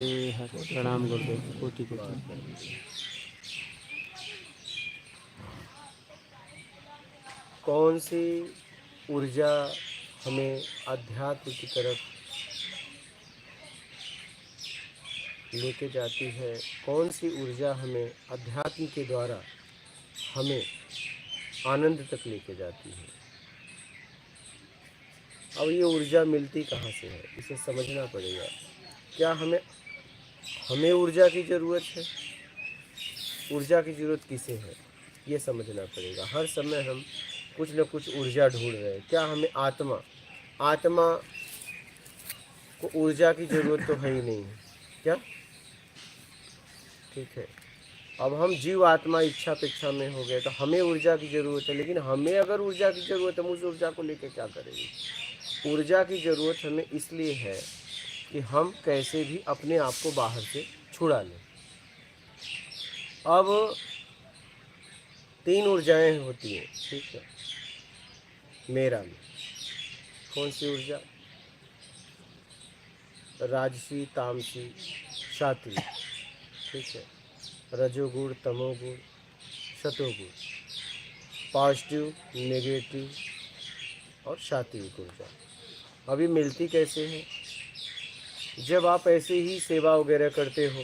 प्रणाम गुरुदेव। कोटि कोटि। कौन सी ऊर्जा हमें अध्यात्म की तरफ लेके जाती है? कौन सी ऊर्जा हमें अध्यात्म के द्वारा हमें आनंद तक लेके जाती है? अब ये ऊर्जा मिलती कहाँ से है, इसे समझना पड़ेगा। क्या हमें हमें ऊर्जा की ज़रूरत है? ऊर्जा की ज़रूरत किसे है, ये समझना पड़ेगा। हर समय हम कुछ न कुछ ऊर्जा ढूंढ रहे हैं। क्या हमें आत्मा को ऊर्जा की ज़रूरत तो है ही नहीं है क्या? ठीक है, अब हम जीव आत्मा इच्छा अपेक्षा में हो गए तो हमें ऊर्जा की ज़रूरत है। लेकिन हमें अगर ऊर्जा की ज़रूरत है, हम उस ऊर्जा को लेकर क्या करेंगे? ऊर्जा की ज़रूरत हमें इसलिए है कि हम कैसे भी अपने आप को बाहर से छुड़ा लें। अब 3 ऊर्जाएं होती हैं, ठीक है, मेरा में। कौन सी ऊर्जा? राजसी, तामसी, सात्विक, ठीक है, रजोगुण, तमोगुण, शतोगुण, पॉजिटिव, नेगेटिव और सात्विक ऊर्जा। अभी मिलती कैसे है? जब आप ऐसे ही सेवा वगैरह करते हो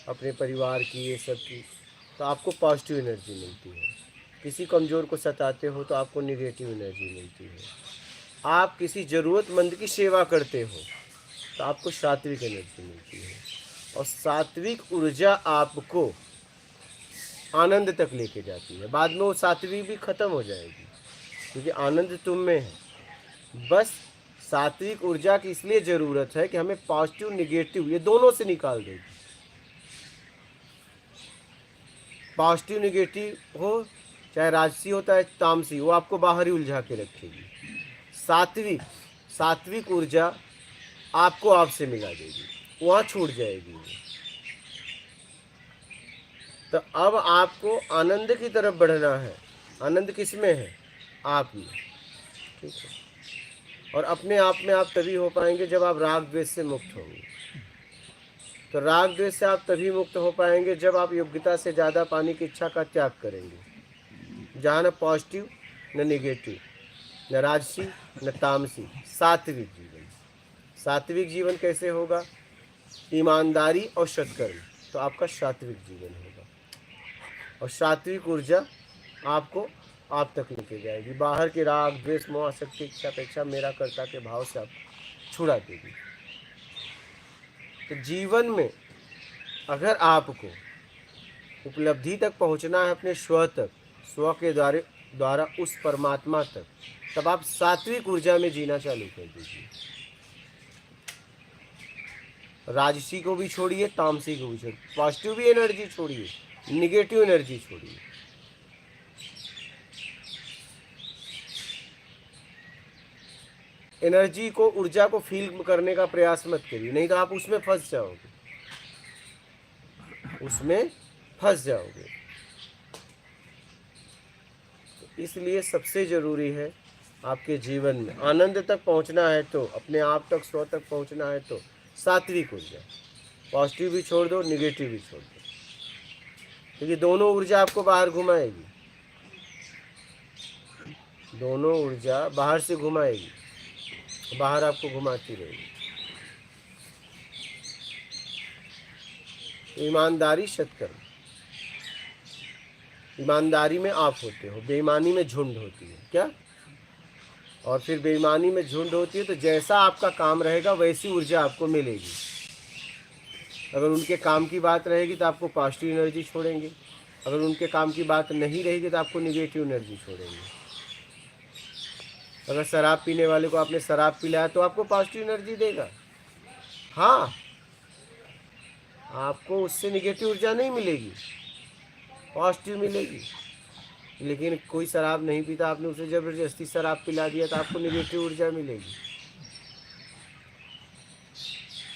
अपने परिवार की, ये सब की, तो आपको पॉजिटिव एनर्जी मिलती है। किसी कमज़ोर को सताते हो तो आपको नेगेटिव एनर्जी मिलती है। आप किसी ज़रूरतमंद की सेवा करते हो तो आपको सात्विक एनर्जी मिलती है। और सात्विक ऊर्जा आपको आनंद तक लेके जाती है। बाद में वो सात्विक भी ख़त्म हो जाएगी, क्योंकि आनंद तुम में है। बस सात्विक ऊर्जा की इसलिए ज़रूरत है कि हमें पॉजिटिव निगेटिव ये दोनों से निकाल देगी। पॉजिटिव निगेटिव हो, चाहे राजसी होता है तामसी, वो आपको बाहर ही उलझा के रखेगी। सात्विक सात्विक ऊर्जा आपको आपसे मिला देगी, वहाँ छूट जाएगी। तो अब आपको आनंद की तरफ बढ़ना है। आनंद किस में है? आप में, ठीक है। और अपने आप में आप तभी हो पाएंगे जब आप राग द्वेष से मुक्त होंगे। तो राग द्वेष से आप तभी मुक्त हो पाएंगे जब आप योग्यता से ज़्यादा पाने की इच्छा का त्याग करेंगे। जहाँ न पॉजिटिव न निगेटिव, न राजसी न तामसी, सात्विक जीवन। सात्विक जीवन कैसे होगा? ईमानदारी और सत्कर्म, तो आपका सात्विक जीवन होगा। और सात्विक ऊर्जा आपको आप तक लेके जाएगी। बाहर के राग द्वेष मोह आसक्ति इच्छा अपेक्षा मेरा कर्ता के भाव से आप छुड़ा देगी। तो जीवन में अगर आपको उपलब्धि तक पहुंचना है, अपने स्व तक, स्व के द्वारा उस परमात्मा तक, तब आप सात्विक ऊर्जा में जीना चालू कर दीजिए। राजसी को भी छोड़िए, तामसी को भी छोड़िए, पॉजिटिव भी एनर्जी छोड़िए, निगेटिव एनर्जी छोड़िए। एनर्जी को, ऊर्जा को फील करने का प्रयास मत करिए, नहीं तो आप उसमें फंस जाओगे, उसमें फंस जाओगे। तो इसलिए सबसे ज़रूरी है आपके जीवन में आनंद तक पहुंचना है, तो अपने आप तक, स्व तक पहुंचना है, तो सात्विक ऊर्जा। पॉजिटिव भी छोड़ दो, निगेटिव भी छोड़ दो, क्योंकि दोनों ऊर्जा आपको बाहर घुमाएगी। दोनों ऊर्जा बाहर से घुमाएगी, बाहर आपको घुमाती रहेगी। ईमानदारी, सत्कर्म। ईमानदारी में आप होते हो, बेईमानी में झुंड होती है क्या? और फिर बेईमानी में झुंड होती है, तो जैसा आपका काम रहेगा वैसी ऊर्जा आपको मिलेगी। अगर उनके काम की बात रहेगी तो आपको पॉजिटिव एनर्जी छोड़ेंगे, अगर उनके काम की बात नहीं रहेगी तो आपको निगेटिव एनर्जी छोड़ेंगे। अगर शराब पीने वाले को आपने शराब पिलाया तो आपको पॉजिटिव एनर्जी देगा, हाँ, आपको उससे निगेटिव ऊर्जा नहीं मिलेगी, पॉजिटिव मिलेगी। लेकिन कोई शराब नहीं पीता, आपने उसे ज़बरदस्ती शराब पिला दिया तो आपको निगेटिव ऊर्जा मिलेगी।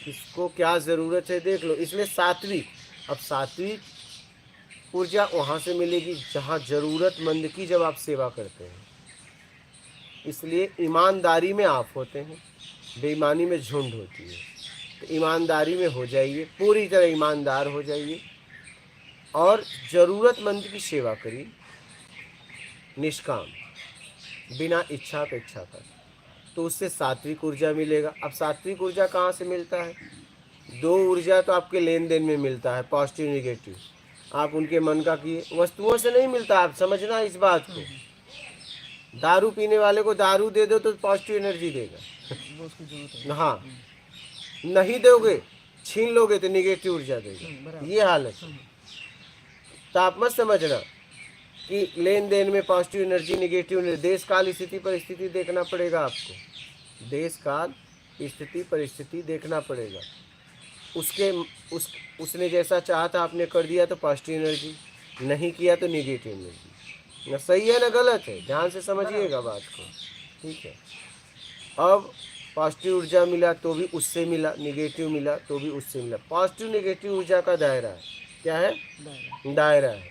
इसको क्या ज़रूरत है देख लो। इसलिए सात्विक, अब सात्विक ऊर्जा वहाँ से मिलेगी जहाँ ज़रूरतमंद की जब आप सेवा करते हैं। इसलिए ईमानदारी में आप होते हैं, बेईमानी में झुंड होती है। तो ईमानदारी में हो जाइए, पूरी तरह ईमानदार हो जाइए और ज़रूरतमंद की सेवा करिए, निष्काम, बिना इच्छा अपेक्षा कर। तो उससे सात्विक ऊर्जा मिलेगा। अब सात्विक ऊर्जा कहाँ से मिलता है? दो ऊर्जा तो आपके लेन देन में मिलता है, पॉजिटिव निगेटिव। आप उनके मन का किए, वस्तुओं से नहीं मिलता। आप समझना इस बात को। दारू पीने वाले को दारू दे दो तो पॉजिटिव एनर्जी देगा, वो उसकी जरूरत है। हाँ। नहीं दोगे, छीन लोगे तो निगेटिव ऊर्जा देगा। बराबर। ये हालत है। तो आप मत समझना कि लेन देन में पॉजिटिव एनर्जी निगेटिव एनर्जी। देश काल स्थिति परिस्थिति देखना पड़ेगा आपको, देश काल स्थिति परिस्थिति देखना पड़ेगा। उसने जैसा चाहा था आपने कर दिया तो पॉजिटिव एनर्जी, नहीं किया तो निगेटिव एनर्जी। ना सही है ना गलत है, ध्यान से समझिएगा बात को, ठीक है। अब पॉजिटिव ऊर्जा मिला तो भी उससे मिला, निगेटिव मिला तो भी उससे मिला। पॉजिटिव निगेटिव ऊर्जा का दायरा है, क्या है? दायरा है।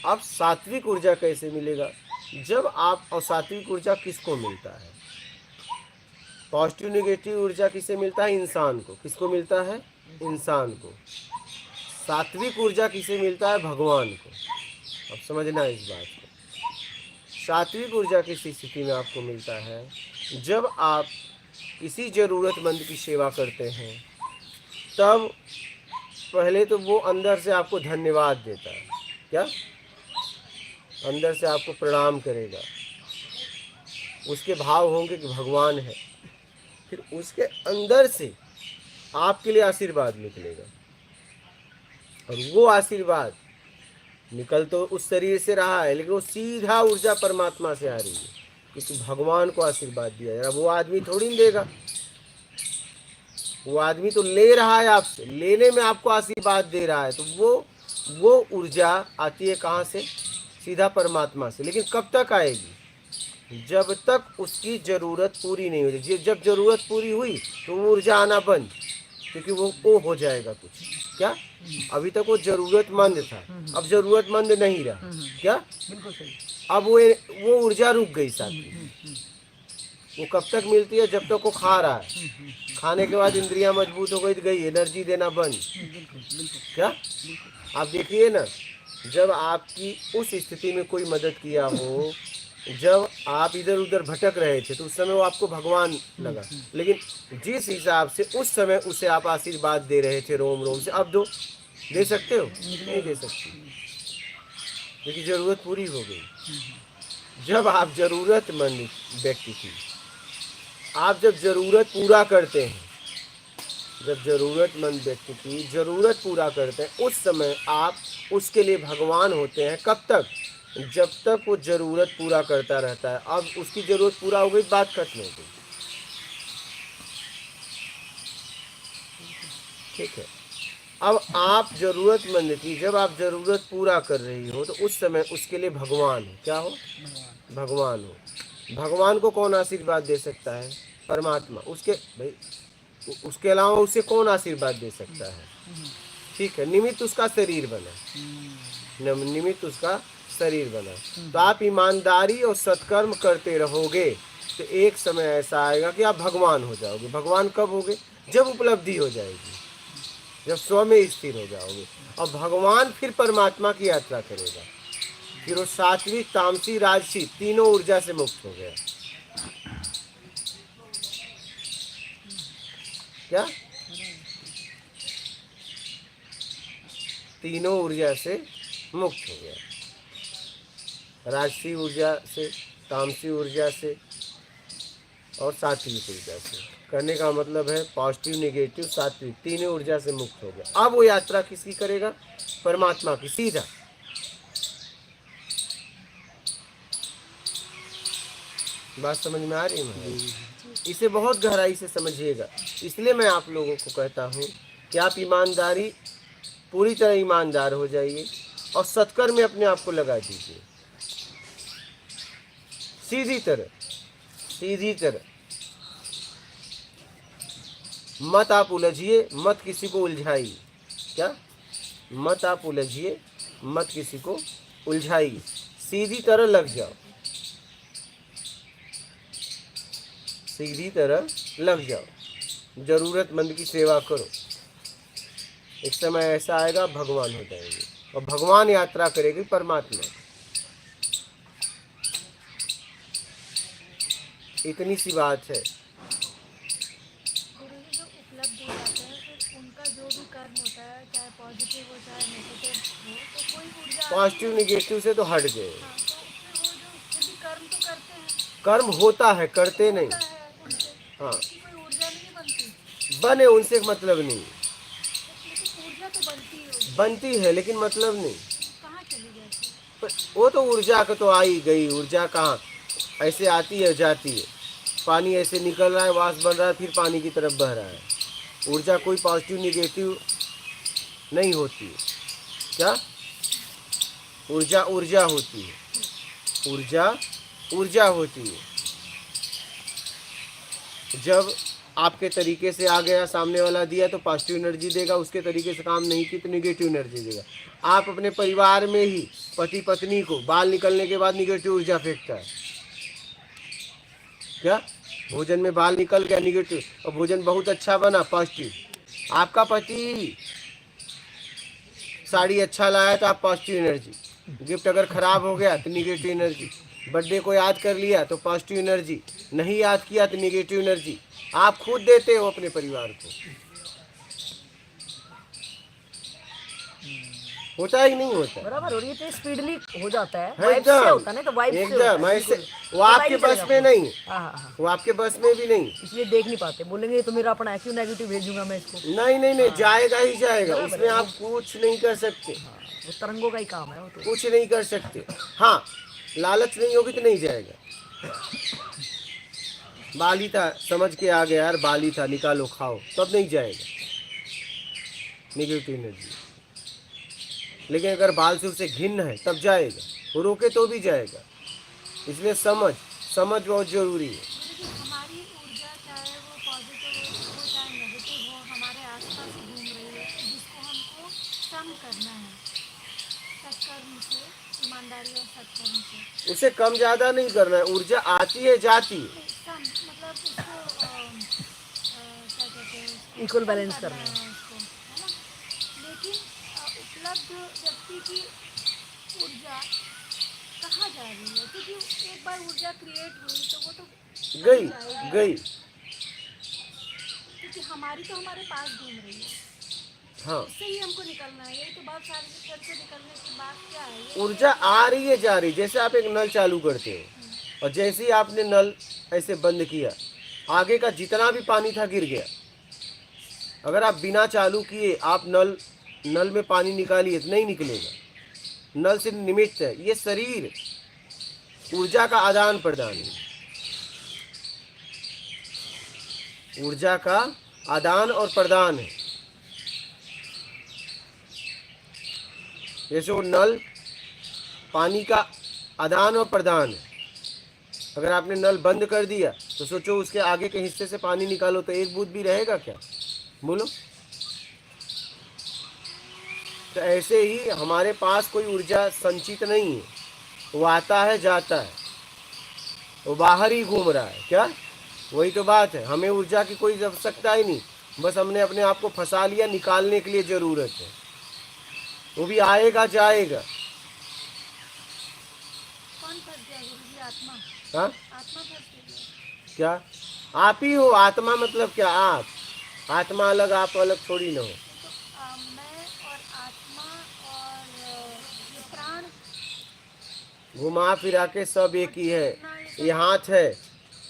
अब सात्विक ऊर्जा कैसे मिलेगा? जब आप, और सात्विक ऊर्जा किसको मिलता है? पॉजिटिव निगेटिव ऊर्जा किसे मिलता है? इंसान को। किसको मिलता है? इंसान को। सात्विक ऊर्जा किसे मिलता है? भगवान को। अब समझना इस बात को। सात्विक ऊर्जा किस स्थिति में आपको मिलता है? जब आप किसी ज़रूरतमंद की सेवा करते हैं, तब पहले तो वो अंदर से आपको धन्यवाद देता है, क्या? अंदर से आपको प्रणाम करेगा, उसके भाव होंगे कि भगवान है। फिर उसके अंदर से आपके लिए आशीर्वाद निकलेगा, और वो आशीर्वाद निकल तो उस शरीर से रहा है, लेकिन वो सीधा ऊर्जा परमात्मा से आ रही है, क्योंकि भगवान को आशीर्वाद दिया है। वो आदमी थोड़ी नहीं देगा, वो आदमी तो ले रहा है आपसे, लेने में आपको आशीर्वाद दे रहा है। तो वो ऊर्जा आती है कहाँ से? सीधा परमात्मा से। लेकिन कब तक आएगी? जब तक उसकी ज़रूरत पूरी नहीं होगी। जब ज़रूरत पूरी हुई तो वो ऊर्जा आना बंद, क्योंकि वो हो जाएगा कुछ, क्या? अभी तक वो ज़रूरतमंद था, अब ज़रूरतमंद नहीं रहा, क्या? बिल्कुल सही। अब वो ऊर्जा रुक गई साथी। वो कब तक मिलती है? जब तक वो खा रहा है। खाने के बाद इंद्रियां मजबूत हो गई, एनर्जी देना बंद, क्या? आप देखिए ना, जब आपकी उस स्थिति में कोई मदद किया हो, जब आप इधर उधर भटक रहे थे, तो उस समय वो आपको भगवान लगा। लेकिन जिस हिसाब से उस समय उसे आप आशीर्वाद दे रहे थे रोम रोम से, अब दे सकते हो? नहीं दे सकते, क्योंकि ज़रूरत पूरी हो गई। जब आप ज़रूरतमंद व्यक्ति की, आप जब ज़रूरत पूरा करते हैं, जब ज़रूरतमंद व्यक्ति की ज़रूरत पूरा करते हैं, उस समय आप उसके लिए भगवान होते हैं। कब तक? जब तक वो ज़रूरत पूरा करता रहता है। अब उसकी ज़रूरत पूरा हो गई, बात खत्म हो गई, ठीक है। अब आप ज़रूरतमंद की, जब आप ज़रूरत पूरा कर रही हो, तो उस समय उसके लिए भगवान हो, क्या हो? भगवान हो। भगवान को कौन आशीर्वाद दे सकता है? परमात्मा। उसके अलावा उसे कौन आशीर्वाद दे सकता है? ठीक है, निमित्त उसका शरीर बना, निमित्त उसका शरीर बना। तो आप ईमानदारी और सत्कर्म करते रहोगे, तो एक समय ऐसा आएगा कि आप भगवान हो जाओगे। भगवान कब होगे? जब उपलब्धि हो जाएगी, जब स्व में स्थिर हो जाओगे। और भगवान फिर परमात्मा की यात्रा करेगा। फिर वो सात्विक तामसी राजसी तीनों ऊर्जा से मुक्त हो गया, क्या? तीनों ऊर्जा से मुक्त हो गया, राजसी ऊर्जा से, तामसी ऊर्जा से और सात्विक ऊर्जा से। करने का मतलब है पॉजिटिव निगेटिव सात्विक तीनों ऊर्जा से मुक्त हो गया। अब वो यात्रा किसकी करेगा? परमात्मा की, सीधा। बात समझ में आ रही है? इसे बहुत गहराई से समझिएगा। इसलिए मैं आप लोगों को कहता हूँ कि आप ईमानदारी, पूरी तरह ईमानदार हो जाइए और सत्कर्म में अपने आप को लगा दीजिए, सीधी तरह। मत आप उलझिए, मत किसी को उलझाइए, क्या? मत आप उलझिए, मत किसी को उलझाइए, सीधी तरह लग जाओ, सीधी तरह लग जाओ। ज़रूरतमंद की सेवा करो। एक समय ऐसा आएगा भगवान हो जाएंगे और भगवान यात्रा करेगी परमात्मा। इतनी सी बात है। गुरु जी जो उपलब्ध हो जाते हैं फिर उनका जो भी कर्म होता है चाहे पॉजिटिव हो चाहे नेगेटिव हो तो कोई ऊर्जा पॉजिटिव निगेटिव से तो हट गए। हाँ तो फिर वो जो फिर भी कर्म तो करते हैं कर्म होता है, करते नहीं। होता है उनसे हाँ, उसकी कोई ऊर्जा नहीं बनती बने उनसे मतलब नहीं। लेकिन ऊर्जा तो बनती है बनती है लेकिन मतलब नहीं। कहाँ चली जाती है वो तो ऊर्जा का तो आई गई। ऊर्जा कहाँ ऐसे आती है जाती है। पानी ऐसे निकल रहा है, वाष्प बन रहा है, फिर पानी की तरफ बह रहा है। ऊर्जा कोई पॉजिटिव निगेटिव नहीं होती है। क्या ऊर्जा ऊर्जा होती है। ऊर्जा ऊर्जा होती है। जब आपके तरीके से आ गया, सामने वाला दिया तो पॉजिटिव एनर्जी देगा, उसके तरीके से काम नहीं की तो निगेटिव एनर्जी देगा। आप अपने परिवार में ही पति पत्नी को बाल निकलने के बाद निगेटिव ऊर्जा फेंकता है। क्या भोजन में बाल निकल गया निगेटिव, और भोजन बहुत अच्छा बना पॉजिटिव। आपका पति साड़ी अच्छा लाया तो आप पॉजिटिव एनर्जी। गिफ्ट अगर खराब हो गया तो निगेटिव एनर्जी। बर्थडे को याद कर लिया तो पॉजिटिव एनर्जी, नहीं याद किया तो निगेटिव एनर्जी। आप खुद देते हो अपने परिवार को। होता है कि नहीं होता? बराबर। और ये तो स्पीडली हो जाता है, वाइब से एकदम होता है ना, तो वाइब से होता एकदम है, ऐसे। बिल्कुल। वो आपके पता ही बस नहीं में चलेगा नहीं, आपको। हाँ हाँ हाँ, वो आपके बस में भी नहीं। इसलिए देख नहीं पाते, बोलेंगे ये तो मेरा अपना है, क्यों नेगेटिव भेजूंगा मैं इसको। नहीं नहीं नहीं, जाएगा ही जाएगा, बराबर उसमें है। आप कुछ नहीं कर सकते। हाँ, वो तरंगों का ही काम है वो तो। कुछ नहीं कर सकते। हाँ, लालच नहीं होगी तो नहीं जाएगा। बाली था, समझ के आ गया यार, बाली था, निकालो खाओ, तब नहीं जाएगा निगेटिव एनर्जी। लेकिन अगर बाल से उसे घिन्न है तब जाएगा, वो रोके तो भी जाएगा। इसलिए समझ बहुत जरूरी है। लेकिन हमारी ऊर्जा चाहे वो पॉजिटिव हो चाहे नेगेटिव हो हमारे आसपास घूम रही है जिसको हमको कम करना है सत्कर्म से, ईमानदारी और सत्कर्म से। उसे कम ज़्यादा नहीं करना है। ऊर्जा आती है जाती है। कम मतलब उसको क्या कहते हैं उसको इक्वल कम बैलेंस करना है। उसको, है ना। लेकिन उपलब्ध व्यक्ति की ऊर्जा कहाँ जा रही है क्योंकि एक बार ऊर्जा क्रिएट हुई तो वो तो गई जाएगी। गई। क्योंकि हमारी तो हमारे पास घूम रही है, हाँ, इससे ही हमको निकलना है। यही तो बात सारी घर से निकलने की बात क्या है ये ऊर्जा आ रही है जा रही। जैसे आप एक नल चालू करते हो और जैसे ही आपने नल ऐसे बंद किया, आगे का जितना भी पानी था गिर गया। अगर आप बिना चालू किए आप नल में पानी निकालिए तो नहीं निकलेगा। नल से निमित्त है। ये शरीर ऊर्जा का आदान प्रदान है। ऊर्जा का आदान और प्रदान है। जैसे वो नल पानी का आदान और प्रदान है। अगर आपने नल बंद कर दिया तो सोचो उसके आगे के हिस्से से पानी निकालो तो एक बूंद भी रहेगा क्या? बोलो। तो ऐसे ही हमारे पास कोई ऊर्जा संचित नहीं है। वो आता है जाता है, वो बाहर ही घूम रहा है। क्या वही तो बात है। हमें ऊर्जा की कोई आवश्यकता ही नहीं, बस हमने अपने आप को फंसा लिया। निकालने के लिए ज़रूरत है। वो भी आएगा जाएगा। कौन फंस गया गुरुजी? आत्मा। हाँ, आत्मा फंस गई है। क्या आप ही हो? आत्मा मतलब क्या? आप आत्मा अलग, आप अलग थोड़ी ना हो। तो मैं और आत्मा और ये प्राण घुमा फिरा के सब एक ही है। ये हाथ है,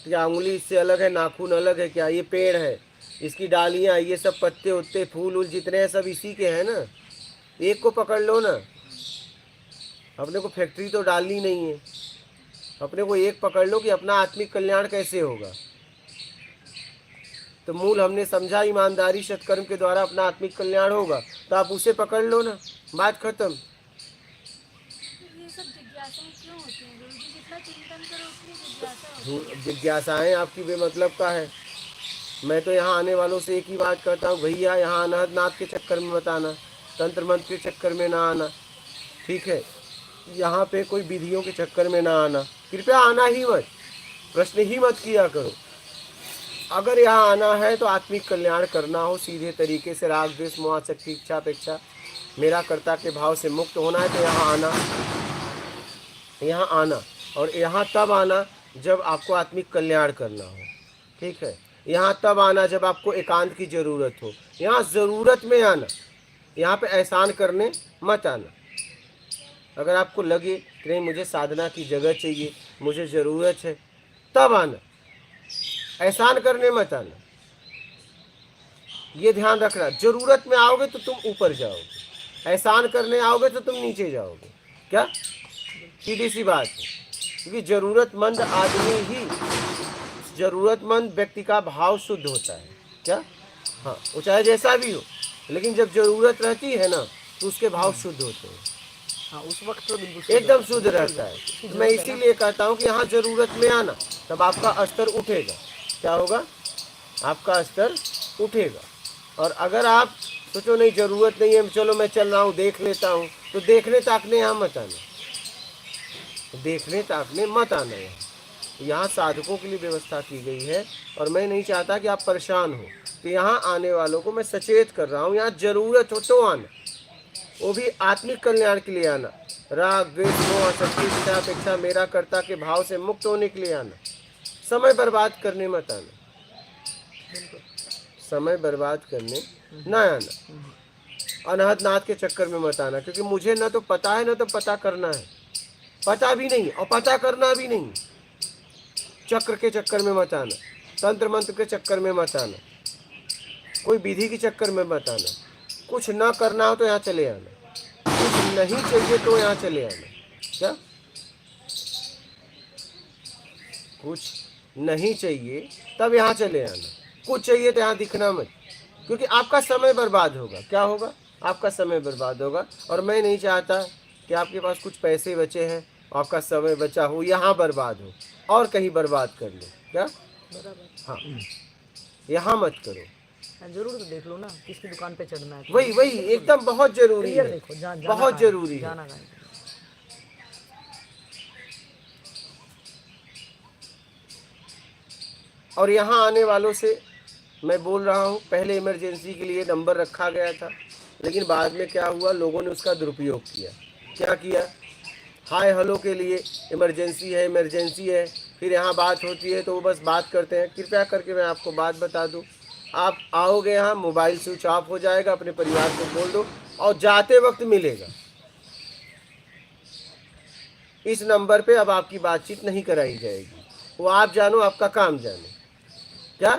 क्या उंगली इससे अलग है? नाखून अलग है क्या? ये पेड़ है, इसकी डालियाँ, ये सब पत्ते उत्ते फूल उल जितने हैं सब इसी के हैं ना। एक को पकड़ लो ना। अपने को फैक्ट्री तो डालनी नहीं है। अपने को एक पकड़ लो कि अपना आत्मिक कल्याण कैसे होगा। तो मूल हमने समझा, ईमानदारी सत्कर्म के द्वारा अपना आत्मिक कल्याण होगा, तो आप उसे पकड़ लो ना, बात खत्म। ये सब जिज्ञासाएं क्यों होती हैं गुरुजी? जितना चिंतन करो उतनी जिज्ञासा होती है। जिज्ञासाएं आपकी बेमतलब का है। मैं तो यहाँ आने वालों से एक ही बात करता हूँ, भैया यहाँ अनहद नाथ के चक्कर में मत आना, तंत्र मंत्र के चक्कर में ना आना, ठीक है? यहाँ पे कोई विधियों के चक्कर में ना आना। कृपया आना ही मत, प्रश्न ही मत किया करो। अगर यहाँ आना है तो आत्मिक कल्याण करना हो, सीधे तरीके से राग द्वेष मोह आसक्ति इच्छा अपेक्षा मेरा कर्ता के भाव से मुक्त होना है तो यहाँ आना और यहाँ तब आना जब आपको आत्मिक कल्याण करना हो। ठीक है, यहाँ तब आना जब आपको एकांत की ज़रूरत हो। यहाँ ज़रूरत में आना, यहाँ पे एहसान करने मत आना। अगर आपको लगे कि नहीं मुझे साधना की जगह चाहिए, मुझे ज़रूरत है, तब आना, एहसान करने मत आना। ये ध्यान रखना, ज़रूरत में आओगे तो तुम ऊपर जाओगे, एहसान करने आओगे तो तुम नीचे जाओगे। क्या सीधी सी बात है, क्योंकि ज़रूरतमंद आदमी ही, ज़रूरतमंद व्यक्ति का भाव शुद्ध होता है। क्या, हाँ, वो चाहे जैसा भी हो, लेकिन जब ज़रूरत रहती है ना तो उसके भाव शुद्ध होते हैं। हाँ, उस वक्त तो बिल्कुल एकदम शुद्ध रहता है। तो मैं इसीलिए कहता हूँ कि यहाँ ज़रूरत में आना, तब आपका स्तर उठेगा। क्या होगा, आपका स्तर उठेगा। और अगर आप सोचो नहीं ज़रूरत नहीं है, चलो मैं चल रहा हूँ देख लेता हूँ, तो देखने ताकने यहाँ मत आना, देखने ताकने मत आना। यहाँ साधकों के लिए व्यवस्था की गई है और मैं नहीं चाहता कि आप परेशान हो। तो यहाँ आने वालों को मैं सचेत कर रहा हूँ, यहाँ ज़रूरत हो तो आना, वो भी आत्मिक कल्याण के लिए आना, राग द्वेष मोह आसक्ति इच्छा अपेक्षा मेरा कर्ता के भाव से मुक्त होने के लिए आना। समय बर्बाद करने मत आना, समय बर्बाद करने ना आना, अनहद नाथ के चक्कर में मत आना, क्योंकि मुझे ना तो पता है ना तो पता करना है, पता भी नहीं और पता करना भी नहीं। चक्र के चक्कर में मत आना, तंत्र मंत्र के चक्कर में मत आना, कोई विधि के चक्कर में मत आना। कुछ ना करना हो तो यहाँ चले आना, कुछ नहीं चाहिए तो यहाँ चले आना। क्या, कुछ नहीं चाहिए तब यहाँ चले आना, कुछ चाहिए तो यहाँ दिखना मत, क्योंकि आपका समय बर्बाद होगा। क्या होगा, आपका समय बर्बाद होगा। और मैं नहीं चाहता कि आपके पास कुछ पैसे बचे हैं, आपका समय बचा हो, यहाँ बर्बाद हो और कहीं बर्बाद कर लो। क्या, हाँ, यहाँ मत करो। जरूर तो देख लो ना किसकी दुकान पे चढ़ना है। वही एकदम बहुत जरूरी है, देखो, बहुत जरूरी है। जाना और यहाँ आने वालों से मैं बोल रहा हूँ, पहले इमरजेंसी के लिए नंबर रखा गया था, लेकिन बाद में क्या हुआ, लोगों ने उसका दुरुपयोग किया। क्या किया, हाय हेलो के लिए इमरजेंसी है, फिर यहाँ बात होती है तो वो बस बात करते हैं। कृपया करके मैं आपको बात बता दूँ, आप आओगे यहाँ, मोबाइल स्विच ऑफ हो जाएगा, अपने परिवार को बोल दो और जाते वक्त मिलेगा। इस नंबर पे अब आपकी बातचीत नहीं कराई जाएगी, वो आप जानो, आपका काम जानो। क्या,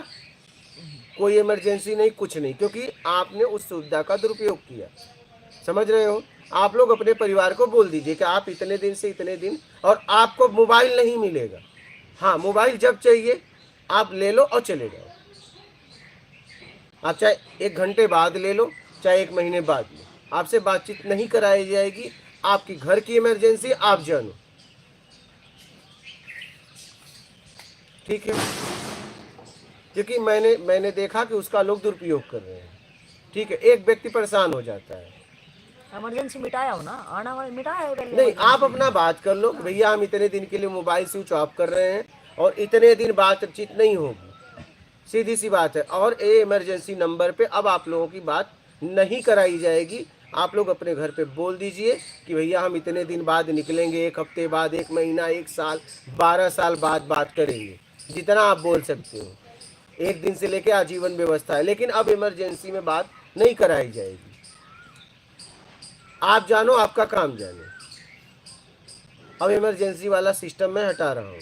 कोई इमरजेंसी नहीं, कुछ नहीं, क्योंकि आपने उस सुविधा का दुरुपयोग किया। समझ रहे हो, आप लोग अपने परिवार को बोल दीजिए कि आप इतने दिन से इतने दिन, और आपको मोबाइल नहीं मिलेगा। हाँ, मोबाइल जब चाहिए आप ले लो और चले जाओ। आप चाहे 1 घंटे बाद ले लो, चाहे 1 महीने बाद लो, आपसे बातचीत नहीं कराई जाएगी। आपकी घर की इमरजेंसी आप जानो। ठीक है, क्योंकि मैंने देखा कि उसका लोग दुरुपयोग कर रहे हैं। ठीक है, एक व्यक्ति परेशान हो जाता है। इमरजेंसी मिटाया हो ना, आना वाला मिटाया हो पहले। नहीं, आप अपना बात कर लो, भैया हम इतने दिन के लिए मोबाइल स्विच ऑफ कर रहे हैं और इतने दिन बातचीत नहीं होगी, सीधी सी बात है। और ये इमरजेंसी नंबर पे अब आप लोगों की बात नहीं कराई जाएगी। आप लोग अपने घर पे बोल दीजिए कि भैया हम इतने दिन बाद निकलेंगे, 1 हफ्ते बाद, 1 महीना, 1 साल, 12 साल बाद बात करेंगे, जितना आप बोल सकते हो। 1 दिन से लेके आजीवन व्यवस्था है, लेकिन अब इमरजेंसी में बात नहीं कराई जाएगी। आप जानो, आपका काम जानो। अब इमरजेंसी वाला सिस्टम मैं हटा रहा हूँ,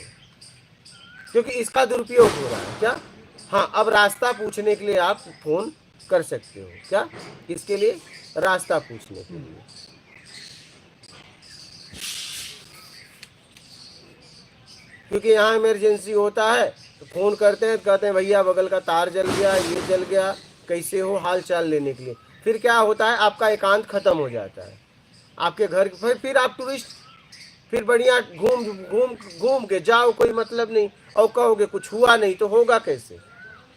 क्योंकि इसका दुरुपयोग हो रहा है। क्या, हाँ, अब रास्ता पूछने के लिए आप फोन कर सकते हो। क्या, इसके लिए रास्ता पूछने के लिए। क्योंकि यहाँ इमरजेंसी होता है तो फ़ोन करते हैं, कहते हैं भैया बगल का तार जल गया, ये जल गया, कैसे हो, हाल चाल लेने के लिए। फिर क्या होता है, आपका एकांत ख़त्म हो जाता है। आपके घर फिर आप टूरिस्ट, फिर बढ़िया घूम के जाओ, कोई मतलब नहीं, और कहोगे कुछ हुआ नहीं, तो होगा कैसे,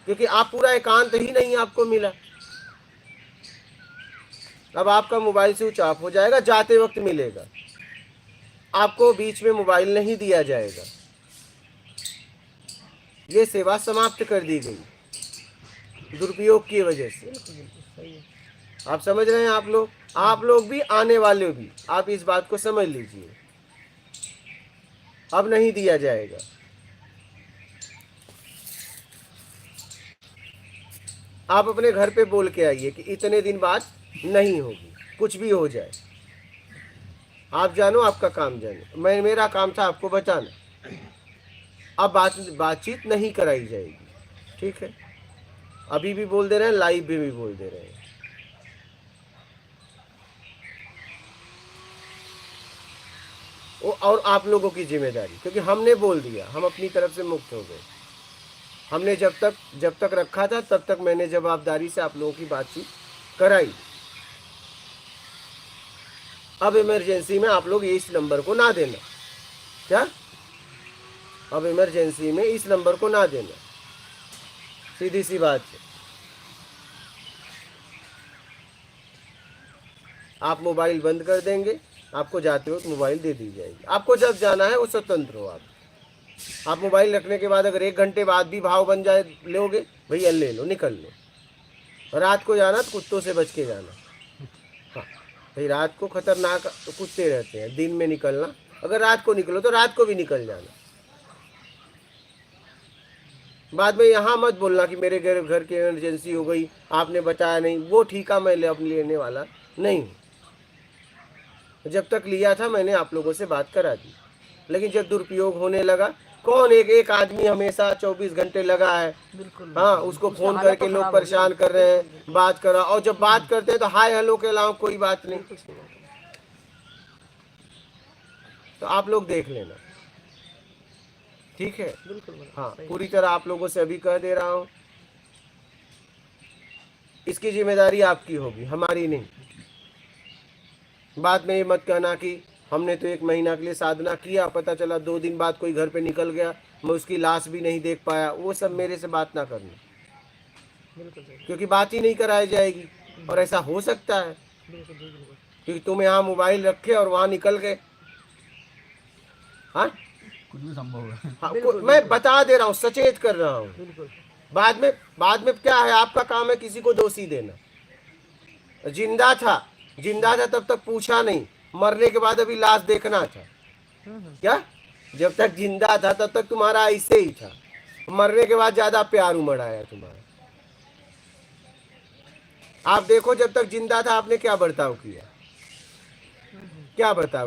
क्योंकि आप पूरा एकांत ही नहीं आपको मिला। अब आपका मोबाइल स्विच ऑफ हो जाएगा, जाते वक्त मिलेगा, आपको बीच में मोबाइल नहीं दिया जाएगा। ये सेवा समाप्त कर दी गई दुरुपयोग की वजह से। सही है। आप समझ रहे हैं? आप लोग भी, आने वाले भी, आप इस बात को समझ लीजिए, अब नहीं दिया जाएगा। आप अपने घर पे बोल के आइए कि इतने दिन बाद नहीं होगी, कुछ भी हो जाए। आप जानो, आपका काम जानो, मेरा काम था आपको बताना। अब बातचीत नहीं कराई जाएगी, ठीक है? अभी भी बोल दे रहे हैं, लाइव भी बोल दे रहे हैं। और आप लोगों की जिम्मेदारी, क्योंकि हमने बोल दिया, हम अपनी तरफ से मुक्त हो गए। हमने जब तक रखा था तब तक मैंने जवाबदारी से आप लोगों की बातचीत कराई। अब इमरजेंसी में आप लोग इस नंबर को ना देना। क्या? अब इमरजेंसी में इस नंबर को ना देना, सीधी सी बात है। आप मोबाइल बंद कर देंगे, आपको जाते वक्त मोबाइल दे दी जाएगी। आपको जब जाना है वो स्वतंत्र हो आप मोबाइल रखने के बाद अगर 1 घंटे बाद भी भाव बन जाए, लोगे, भैया ले लो, निकल लो। रात को जाना तो कुत्तों से बच के जाना। हाँ भाई, रात को खतरनाक कुत्ते रहते हैं, दिन में निकलना। अगर रात को निकलो तो रात को भी निकल जाना। बाद में यहाँ मत बोलना कि मेरे घर की इमरजेंसी हो गई, आपने बताया नहीं। वो ठीका मैं लेने वाला नहीं। जब तक लिया था मैंने आप लोगों से बात करा दी, लेकिन जब दुरुपयोग होने लगा, कौन एक आदमी हमेशा 24 घंटे लगा है। बिल्कुल। हाँ, उसको फोन करके लोग परेशान कर रहे हैं, बात करा, और जब बात करते हैं तो हाय हेलो के अलावा कोई बात नहीं। तो आप लोग देख लेना, ठीक है? बिल्कुल। हाँ, पूरी तरह आप लोगों से अभी कह दे रहा हूँ, इसकी जिम्मेदारी आपकी होगी, हमारी नहीं। बाद में ये मत कहना कि हमने तो 1 महीना के लिए साधना किया, पता चला 2 दिन बाद कोई घर पे निकल गया, मैं उसकी लाश भी नहीं देख पाया। वो सब मेरे से बात ना करना, क्योंकि बात ही नहीं कराई जाएगी। और ऐसा हो सकता है क्योंकि तुम यहाँ मोबाइल रखे और वहाँ निकल गए। हाँ, कुछ भी संभव है। हाँ, मैं बता दे रहा हूँ, सचेत कर रहा हूँ। बाद में क्या है, आपका काम है किसी को दोषी देना। जिंदा था तब तक पूछा नहीं, मरने के बाद अभी लाश देखना था क्या? जब तक जिंदा था तब तक तुम्हारा ऐसे ही था, मरने के बाद ज्यादा प्यार उमड़ आया तुम्हारा। आप देखो, जब तक जिंदा था आपने क्या बर्ताव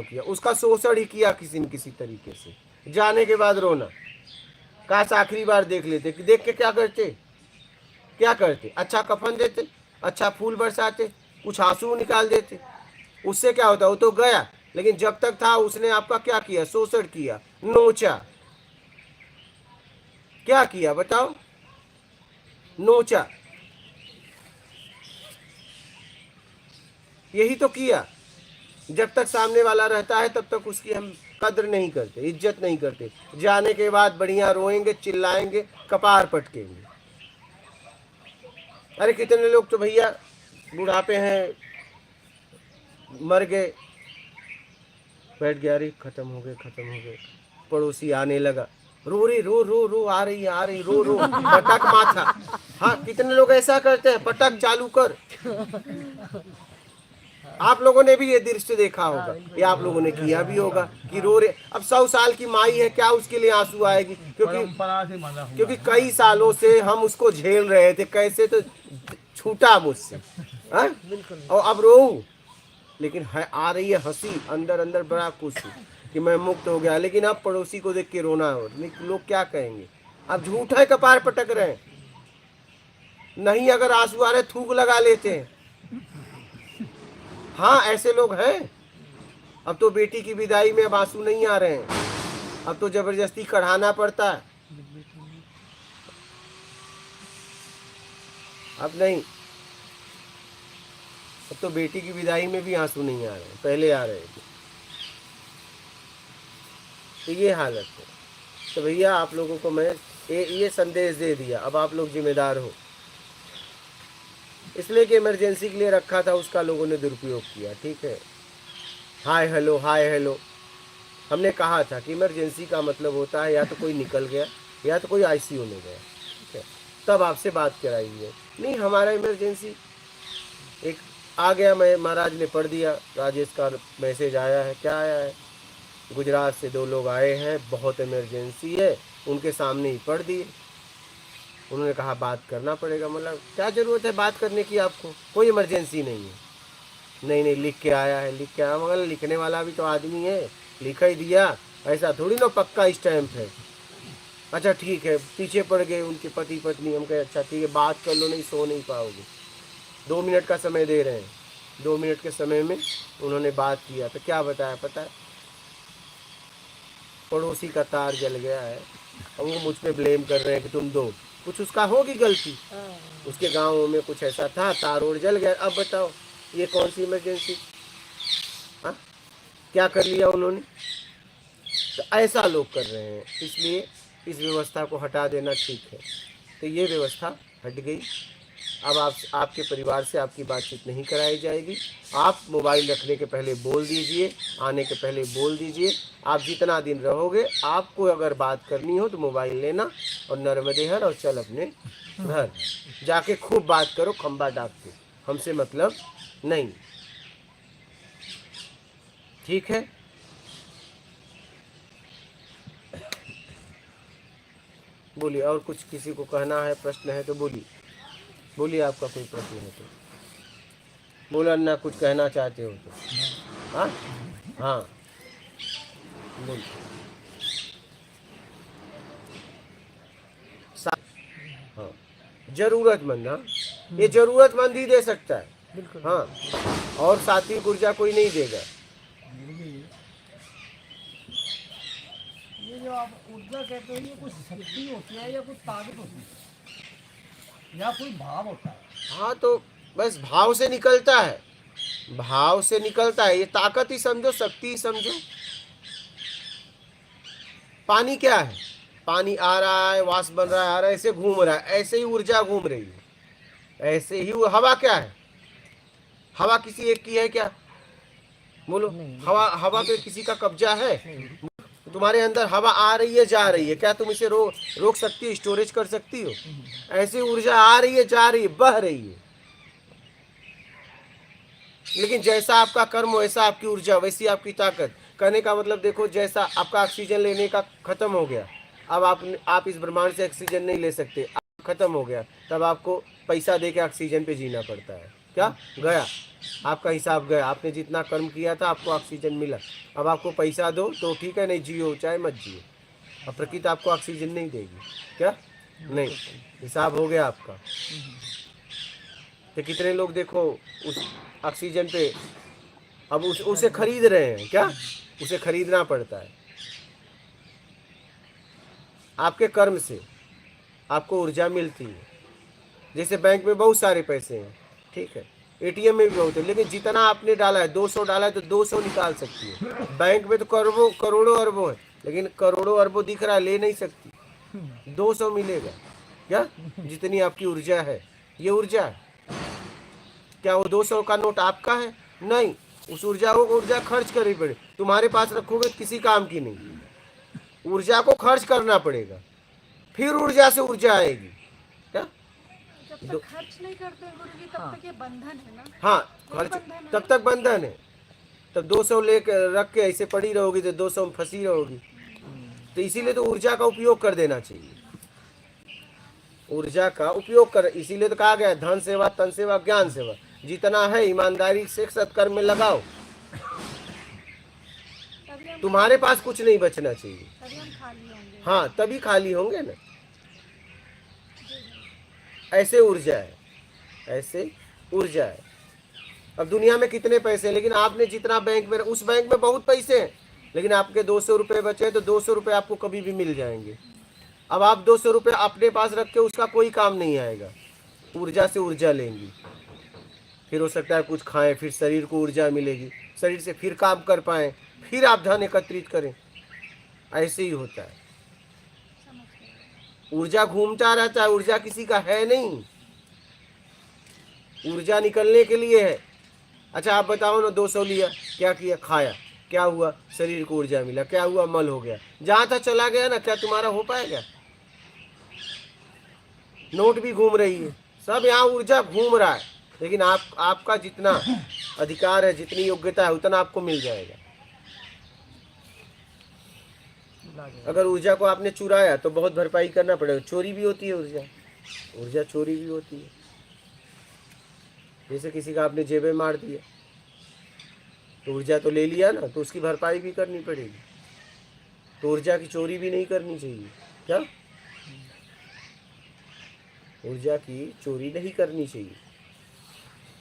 किया, उसका शोषण ही किया किसी न किसी तरीके से। जाने के बाद रोना, काश आखिरी बार देख लेते। देख के क्या करते? अच्छा कफन देते, अच्छा फूल बरसाते, कुछ आंसू निकाल देते। उससे क्या होता? वो तो गया, लेकिन जब तक था उसने आपका क्या किया? शोषण किया, नोचा। क्या किया बताओ? नोचा, यही तो किया। जब तक सामने वाला रहता है तब तक उसकी हम कद्र नहीं करते, इज्जत नहीं करते। जाने के बाद बढ़िया रोएंगे, चिल्लाएंगे, कपार पटकेंगे। अरे कितने लोग तो भैया बुढ़ापे हैं, मर गए, बैठ गया, अरे खत्म हो गए। पड़ोसी आने लगा, रो आ रही रो पटक माथा। हाँ, कितने लोग ऐसा करते हैं, पटक चालू कर। आप लोगों ने भी ये दृश्य देखा होगा, ये आप लोगों ने किया भी होगा कि रो रहे। अब 100 साल की माई है, क्या उसके लिए आंसू आएगी? क्योंकि कई सालों से हम उसको झेल रहे थे, कैसे तो छूटा मुझसे। और अब रो, लेकिन आ रही है हंसी, अंदर बड़ा खुश कि मैं मुक्त हो गया। लेकिन अब पड़ोसी को देख के रोना हो, लोग क्या कहेंगे? अब झूठ है, कपार पटक रहे हैं। नहीं, अगर आंसू आ रहे थूक लगा लेते हैं। हाँ, ऐसे लोग हैं। अब तो बेटी की विदाई में अब आंसू नहीं आ रहे हैं, अब तो जबरदस्ती कढ़ाना पड़ता है। अब नहीं, अब तो बेटी की विदाई में भी आंसू नहीं आ रहे हैं, पहले आ रहे थे। तो ये हालत है। तो भैया आप लोगों को मैं ये संदेश दे दिया, अब आप लोग जिम्मेदार हो। इसलिए कि इमरजेंसी के लिए रखा था, उसका लोगों ने दुरुपयोग किया। ठीक है, हाय हेलो। हमने कहा था कि इमरजेंसी का मतलब होता है या तो कोई निकल गया या तो कोई आईसीयू में गया, ठीक है, तब आपसे बात कराइए। नहीं हमारा इमरजेंसी एक आ गया, मैं महाराज ने पढ़ दिया, राजेश का मैसेज आया है, क्या आया है, गुजरात से 2 लोग आए हैं, बहुत इमरजेंसी है, उनके सामने ही पढ़ दिए। उन्होंने कहा बात करना पड़ेगा, मतलब क्या ज़रूरत है बात करने की, आपको कोई इमरजेंसी नहीं है। नहीं लिख के आया है, लिख के आया, मगर लिखने वाला भी तो आदमी है, लिखा ही दिया, ऐसा थोड़ी ना पक्का स्टैम्प है। अच्छा ठीक है, पीछे पड़ गए उनके पति पत्नी, हम कहे अच्छा ठीक है बात कर लो, नहीं सो नहीं पाओगे, 2 मिनट का समय दे रहे हैं। 2 मिनट के समय में उन्होंने बात किया तो क्या बताया पता है, पड़ोसी का तार जल गया है और वो मुझ पे ब्लेम कर रहे हैं कि तुम दो, कुछ उसका होगी गलती, उसके गाँव में कुछ ऐसा था, तार और जल गया। अब बताओ ये कौन सी इमरजेंसी, हाँ क्या कर लिया उन्होंने। तो ऐसा लोग कर रहे हैं, इसलिए इस व्यवस्था को हटा देना ठीक है। तो ये व्यवस्था हट गई, अब आपके परिवार से आपकी बातचीत नहीं कराई जाएगी। आप मोबाइल रखने के पहले बोल दीजिए, आने के पहले बोल दीजिए। आप जितना दिन रहोगे, आपको अगर बात करनी हो तो मोबाइल लेना और नर्मदे हर और चल अपने घर जाके खूब बात करो, खंबा डाक के, हमसे मतलब नहीं, ठीक है। बोलिए, और कुछ किसी को कहना है, प्रश्न है तो बोलिए, बोलिए आपका कोई प्रश्न है तो बोला, ना कुछ कहना चाहते हो तो। हाँ हाँ बोलिए। हाँ जरूरतमंद, हाँ ये जरूरतमंद ही दे सकता है, बिल्कुल। हाँ, और सात्विक ऊर्जा कोई नहीं देगा। ये जो आप ऊर्जा कहते हो, ये कुछ शक्ति होती है या कुछ ताकत होती है या कोई भाव होता है? हाँ तो बस भाव से निकलता है, भाव से निकलता है, ये ताकत ही समझो, शक्ति ही समझो। पानी क्या है, पानी आ रहा है, वाष्प बन रहा है, आ रहा है, ऐसे घूम रहा है, ऐसे ही ऊर्जा घूम रही है, ऐसे ही हवा क्या है, हवा किसी एक की है क्या, बोलो, हवा हवा पे किसी का कब्जा है? तुम्हारे अंदर हवा आ रही है जा रही है, क्या तुम इसे रोक सकती हो, स्टोरेज कर सकती हो? ऐसी ऊर्जा आ रही है जा रही है, बह रही है। लेकिन जैसा आपका कर्म वैसा आपकी ऊर्जा, वैसी आपकी ताकत। कहने का मतलब देखो, जैसा आपका ऑक्सीजन लेने का खत्म हो गया, अब आप इस ब्रह्मांड से ऑक्सीजन नहीं ले सकते, खत्म हो गया, तब आपको पैसा दे के ऑक्सीजन पे जीना पड़ता है। क्या गया आपका हिसाब, गया, आपने जितना कर्म किया था आपको ऑक्सीजन मिला, अब आपको पैसा दो तो ठीक है, नहीं जियो चाहे मत जियो, अब प्रकृति आपको ऑक्सीजन नहीं देगी, क्या नहीं, हिसाब हो गया आपका। तो कितने लोग देखो उस ऑक्सीजन पे अब उसे खरीद रहे हैं, क्या उसे खरीदना पड़ता है। आपके कर्म से आपको ऊर्जा मिलती है, जैसे बैंक में बहुत सारे पैसे हैं, ठीक है, एटीएम में भी बहुत है, लेकिन जितना आपने डाला है, 200 डाला है तो 200 निकाल सकती है। बैंक में तो करोड़ों अरबों है, लेकिन करोड़ों अरबों दिख रहा है, ले नहीं सकती, 200 मिलेगा, क्या जितनी आपकी ऊर्जा है, ये ऊर्जा है। क्या वो 200 का नोट आपका है? नहीं, उस ऊर्जा को ऊर्जा खर्च करनी पड़े, तुम्हारे पास रखोगे तो किसी काम की नहीं, ऊर्जा को खर्च करना पड़ेगा, फिर ऊर्जा से ऊर्जा आएगी। क्या जब तक खर्च नहीं करते हैं गुरुजी, तब तक ये बंधन है ना। हाँ खर्च तब तक बंधन है, तब 200 लेकर रख के ऐसे पड़ी रहोगी तो 200 में फंसी रहोगी। तो इसीलिए तो ऊर्जा का उपयोग कर देना चाहिए, ऊर्जा का उपयोग कर, इसीलिए तो कहा गया धन सेवा, तन सेवा, ज्ञान सेवा, जितना है ईमानदारी से सत्कर्म में लगाओ, तुम्हारे पास कुछ नहीं बचना चाहिए। तभी हम खाली होंगे। हाँ तभी खाली होंगे ना, ऐसे ऊर्जा है, ऐसे ऊर्जा है। अब दुनिया में कितने पैसे हैं, लेकिन आपने जितना बैंक में, उस बैंक में बहुत पैसे हैं, लेकिन आपके 200 रुपये बचे तो 200 रुपये आपको कभी भी मिल जाएंगे। अब आप 200 रुपये अपने पास रख के उसका कोई काम नहीं आएगा, ऊर्जा से ऊर्जा लेंगी, फिर हो सकता है कुछ खाएं, फिर शरीर को ऊर्जा मिलेगी, शरीर से फिर काम कर पाएँ, फिर आप धन एकत्रित करें, ऐसे ही होता है। ऊर्जा घूमता रहता है, ऊर्जा किसी का है नहीं, ऊर्जा निकलने के लिए है। अच्छा आप बताओ ना, 200 लिया, क्या किया, खाया, क्या हुआ, शरीर को ऊर्जा मिला, क्या हुआ, मल हो गया, जहाँ था चला गया ना, क्या तुम्हारा हो पाएगा? नोट भी घूम रही है, सब यहाँ ऊर्जा घूम रहा है, लेकिन आपका जितना अधिकार है, जितनी योग्यता है, उतना आपको मिल जाएगा। अगर ऊर्जा को आपने चुराया तो बहुत भरपाई करना पड़ेगा। चोरी भी होती है ऊर्जा चोरी भी होती है। जैसे किसी का आपने जेब में मार दिया तो ऊर्जा तो ले लिया ना, तो उसकी भरपाई भी करनी पड़ेगी। तो ऊर्जा की चोरी भी नहीं करनी चाहिए। क्या? ऊर्जा की चोरी नहीं करनी चाहिए।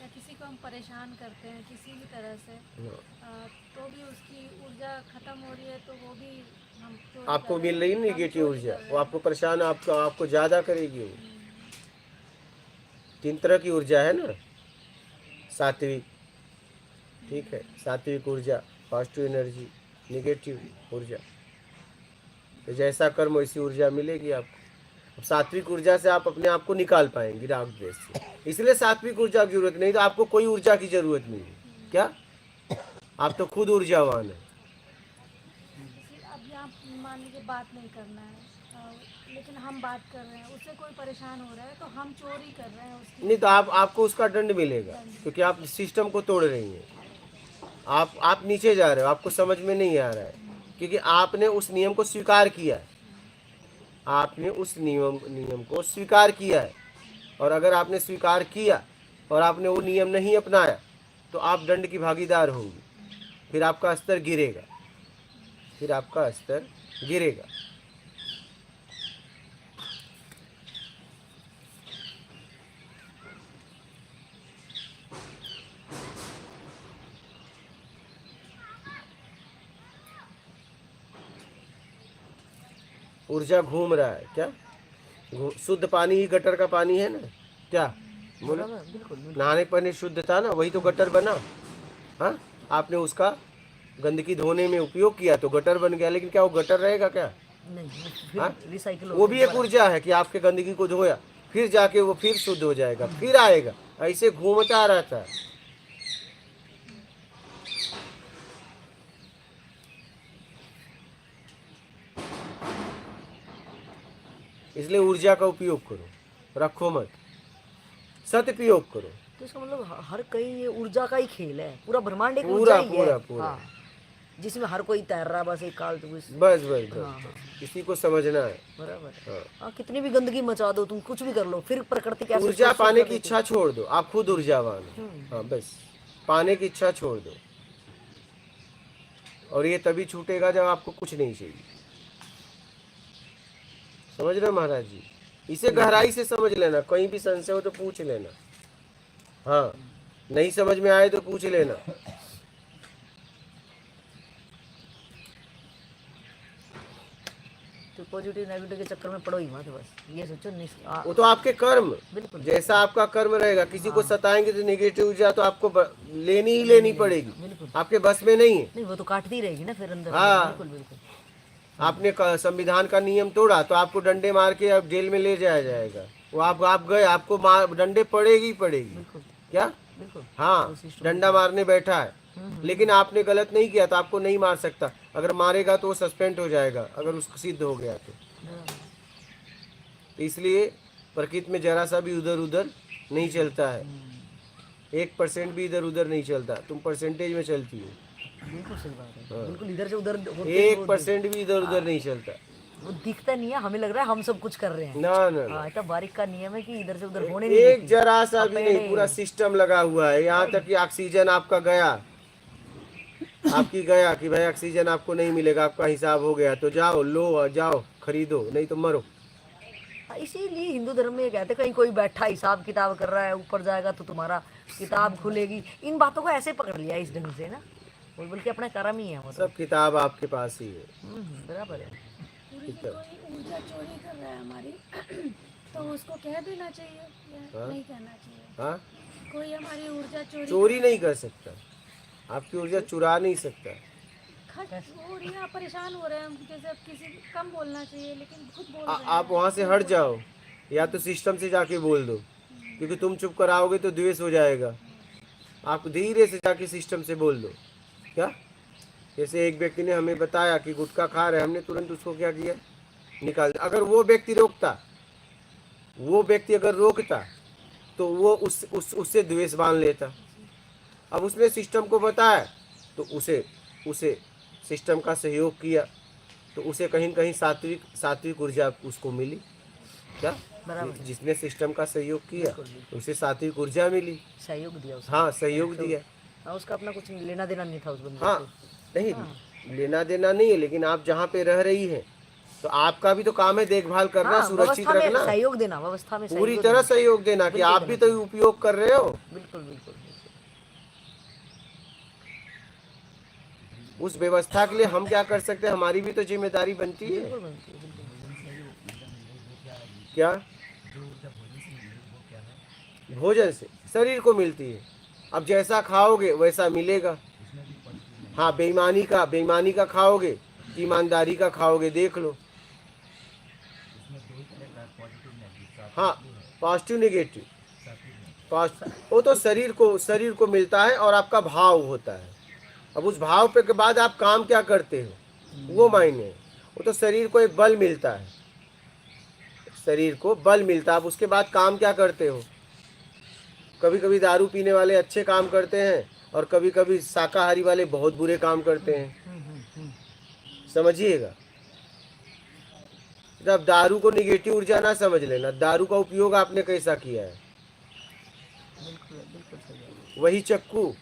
या किसी को हम परेशान करते हैं किसी भी तरह से, तो भी उसकी ऊर्जा खत्म हो रही है, तो वो भी हम चोरी आपको कर रहे मिल रही है हैं, हम निगेटिव चोरी ऊर्जा, कर रहे वो हैं। आपको परेशान, आपको ज़्यादा करेगी। वो 3 तरह की ऊर्जा है ना, सात्विक, ठीक है, सात्विक ऊर्जा, पॉजिटिव एनर्जी, नेगेटिव ऊर्जा। तो जैसा कर्म वैसी ऊर्जा मिलेगी आपको। अब सात्विक ऊर्जा से आप अपने आप को निकाल पाएंगे राग द्वेष से, इसलिए सात्विक ऊर्जा की जरूरत नहीं, तो आपको कोई ऊर्जा की जरूरत नहीं है। क्या? आप तो खुद ऊर्जावान है। अब यहाँ मान लीजिए बात नहीं करना है, लेकिन हम बात कर रहे हैं, उससे कोई परेशान हो रहा है, तो हम चोरी कर रहे हैं उसकी। नहीं तो आपको उसका दंड मिलेगा, क्योंकि आप सिस्टम को तोड़ रही हैं। आप नीचे जा रहे हो, आपको समझ में नहीं आ रहा है, क्योंकि आपने उस नियम को स्वीकार किया है। आपने उस नियम को स्वीकार किया है, और अगर आपने स्वीकार किया और आपने वो नियम नहीं अपनाया तो आप दंड की भागीदार होंगे। फिर आपका स्तर गिरेगा, फिर आपका स्तर गिरेगा। ऊर्जा घूम रहा है। क्या? शुद्ध पानी ही गटर का पानी है ना। क्या बोला? बिल्कुल नहाने का पानी शुद्ध था ना, वही तो गटर बना। हाँ, आपने उसका गंदगी धोने में उपयोग किया तो गटर बन गया, लेकिन क्या वो गटर रहेगा क्या? नहीं, हाँ? फिर रिसाइकिल वो भी एक ऊर्जा है कि आपके गंदगी को धोया, फिर जाके वो फिर शुद्ध हो जाएगा, फिर आएगा, ऐसे घूमता रहता है। इसलिए ऊर्जा का उपयोग करो, रखो मत, सदुपयोग करो। तो इसका मतलब हर कहीं ये ऊर्जा का ही खेल है, पूरा ब्रह्मांड एक पूरा ऊर्जा ही है। पूरा हाँ, जिसमें हर कोई तैर रहा, बस एक काल तो बस इसी को समझना है। बराबर। हाँ। हाँ, कितनी भी गंदगी मचा दो, तुम कुछ भी कर लो, फिर प्रकृति कैसे ऊर्जा पाने की इच्छा छोड़ दो, आप खुद ऊर्जावान हो। हाँ, बस पाने की इच्छा छोड़ दो, और ये तभी छूटेगा जब आपको कुछ नहीं चाहिए। समझ रहे महाराज जी? इसे गहराई से समझ लेना, कहीं भी संशय हो तो पूछ लेना। हाँ, नहीं समझ में आए तो पूछ लेना। तो पॉजिटिव नेगेटिव के चक्कर में पड़ो ही मत, बस ये सोचो नहीं। वो तो आपके कर्म, बिल्कुल जैसा आपका कर्म रहेगा। किसी को सताएंगे तो नेगेटिव ऊर्जा तो आपको लेनी ही लेनी पड़ेगी, बिल्कुल। आपके बस में नहीं है। नहीं, वो तो काटती रहेगी ना फिर अंदर। हाँ। बिल्कुल बिल्कुल। आपने संविधान का नियम तोड़ा तो आपको डंडे मार के अब जेल में ले जाया जाएगा। वो आप गए, आपको डंडे पड़ेगी ही पड़ेगी। बिल्कुल क्या? बिल्कुल। हाँ, डंडा मारने बैठा है, लेकिन आपने गलत नहीं किया तो आपको नहीं मार सकता। अगर मारेगा तो वो सस्पेंड हो जाएगा, अगर उसको सिद्ध हो गया तो। इसलिए प्रकृति में जरा सा भी इधर उधर नहीं चलता है, 1% भी इधर उधर नहीं चलता। तुम परसेंटेज में चलती हो। बिल्कुल सही बात है। बिल्कुल इधर से उधर 1% भी इधर उधर नहीं चलता। वो दिखता नहीं है, हमें लग रहा है हम सब कुछ कर रहे हैं। ना ना ना, हाँ, इतना बारीक का नियम है कि इधर से उधर होने नहीं एक देती। जरा सा भी नहीं, पूरा सिस्टम लगा हुआ है। यहाँ तक कि ऑक्सीजन आपका गया, आपकी गया कि भाई ऑक्सीजन आपको नहीं मिलेगा, आपका हिसाब हो गया तो जाओ लो, जाओ खरीदो, नहीं तो मरो। इसीलिए हिंदू धर्म में ये कहते हैं, कहीं कोई बैठा हिसाब किताब कर रहा है, ऊपर जाएगा तो तुम्हारा किताब खुलेगी। इन बातों को ऐसे पकड़ लिया इस ढंग से ना, बल्कि अपना कर्म ही है वो तो। सब किताब आपके पास ही है। बराबर है। कोई ऊर्जा चोरी कर रहा है हमारी तो उसको कह देना चाहिए या नहीं कहना चाहिए? हाँ, कोई हमारी ऊर्जा चोरी नहीं कर सकता, आपकी ऊर्जा चुरा नहीं सकता। खर्च हो रही है, परेशान हो रहे हैं हम, जैसे किसी कम बोलना चाहिए लेकिन खुद बोल रहे हैं। आप वहाँ से हट जाओ, या तो सिस्टम से जाके बोल दो, क्योंकि तुम चुप कराओगे तो द्वेष हो जाएगा। आप धीरे से जाके सिस्टम से बोल दो। क्या? जैसे एक व्यक्ति ने हमें बताया कि गुटखा खा रहे, हमने तुरंत उसको क्या किया, निकाल दिया। अगर वो व्यक्ति रोकता, वो व्यक्ति अगर रोकता तो वो उससे द्वेष बांध लेता। अब उसने सिस्टम को बताया तो उसे सिस्टम का सहयोग किया तो उसे कहीं न कहीं सात्विक ऊर्जा उसको मिली। क्या बराबर। जिसने सिस्टम का सहयोग किया उसे सात्विक ऊर्जा मिली, सहयोग दिया उसने। हाँ सहयोग दिया। हाँ, उसका अपना कुछ लेना देना नहीं था उस बंदे हाँ से। नहीं लेना देना नहीं है, लेकिन आप जहाँ पे रह रही हैं तो आपका भी तो काम है देखभाल करना, हाँ, सुरक्षित व्यवस्था में रखना, सहयोग देना, व्यवस्था में पूरी सहयोग तरह देना। सहयोग देना कि बिल्कुल आप भी तो उपयोग कर रहे हो। बिल्कुल बिल्कुल बिल्कुल। उस व्यवस्था के लिए हम क्या कर सकते हैं, हमारी भी तो जिम्मेदारी बनती है। बिल्कुल बनती है, बिल्कुल। क्या भोजन से शरीर को मिलती है। अब जैसा खाओगे वैसा मिलेगा। हाँ बेईमानी का खाओगे, ईमानदारी का खाओगे, देख लो। हाँ पॉजिटिव नेगेटिव, वो तो शरीर को मिलता है और आपका भाव होता है। अब उस भाव पे के बाद आप काम क्या करते हो वो मायने है। वो तो शरीर को एक बल मिलता है, शरीर को बल मिलता है। अब उसके बाद काम क्या करते हो। कभी कभी दारू पीने वाले अच्छे काम करते हैं और कभी कभी शाकाहारी वाले बहुत बुरे काम करते हैं, समझिएगा। जब दारू को निगेटिव ऊर्जा ना समझ लेना, दारू का उपयोग आपने कैसा किया है। वही चक्कू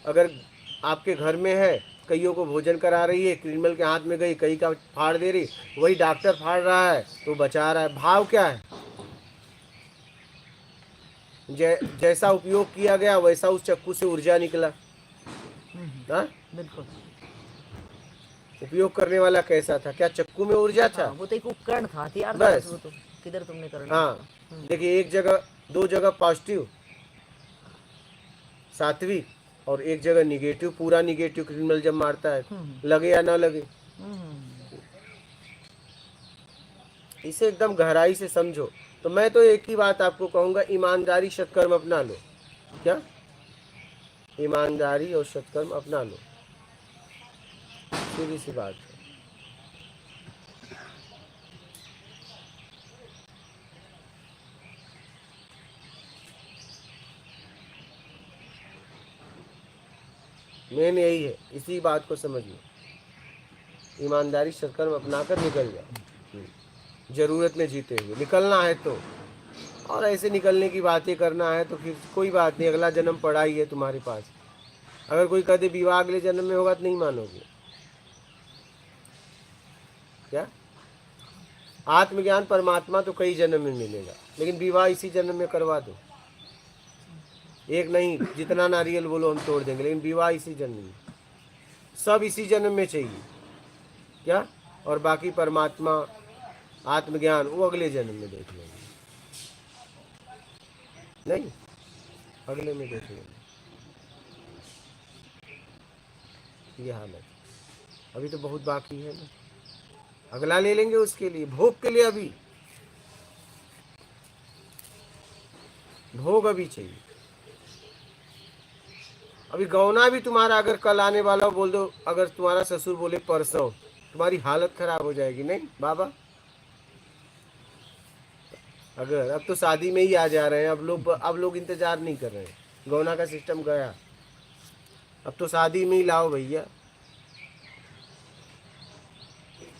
अगर आपके घर में है, कईयों को भोजन करा रही है, क्रिमिनल के हाथ में गई, कई का फाड़ दे रही, वही डॉक्टर फाड़ रहा है तो बचा रहा है। भाव क्या है, जैसा उपयोग किया गया वैसा उस चक्कू से ऊर्जा निकला। हाँ बिल्कुल। उपयोग करने वाला कैसा था, क्या चक्कू में ऊर्जा था। हाँ, वो तो एक उपकरण था, हथियार था बस। वो तो किधर तुमने करना। हाँ देखिए, एक जगह दो जगह पॉजिटिव सात्विक और एक जगह निगेटिव, पूरा निगेटिव क्रिमिनल जब मारता है, लगे या ना लगे। इसे एकदम गहराई से समझो। तो मैं तो एक ही बात आपको कहूंगा, ईमानदारी सत्कर्म अपना लो। क्या ईमानदारी और सत्कर्म अपना लो, सीधी सी बात है। मेन यही है, इसी बात को समझ लो। ईमानदारी सत्कर्म अपनाकर निकल जाओ, जरूरत में जीते हुए निकलना है तो। और ऐसे निकलने की बातें करना है तो फिर कोई बात नहीं, अगला जन्म पड़ा ही है तुम्हारे पास। अगर कोई कहते विवाह अगले जन्म में होगा तो नहीं मानोगे। क्या आत्मज्ञान परमात्मा तो कई जन्म में मिलेगा, लेकिन विवाह इसी जन्म में करवा दो। एक नहीं, जितना नारियल बोलो हम तोड़ देंगे, लेकिन विवाह इसी जन्म में, सब इसी जन्म में चाहिए। क्या और बाकी परमात्मा आत्मज्ञान वो अगले जन्म में देख लेंगे। नहीं, अगले में देख लेंगे। ये हालत अभी तो बहुत बाकी है ना, अगला ले लेंगे उसके लिए, भोग के लिए। अभी भोग अभी चाहिए। अभी गौना भी तुम्हारा अगर कल आने वाला हो, बोल दो, अगर तुम्हारा ससुर बोले परसों, तुम्हारी हालत खराब हो जाएगी। नहीं बाबा, अगर अब तो शादी में ही आ जा रहे हैं, अब लोग इंतजार नहीं कर रहे हैं, गौना का सिस्टम गया, अब तो शादी में ही लाओ भैया।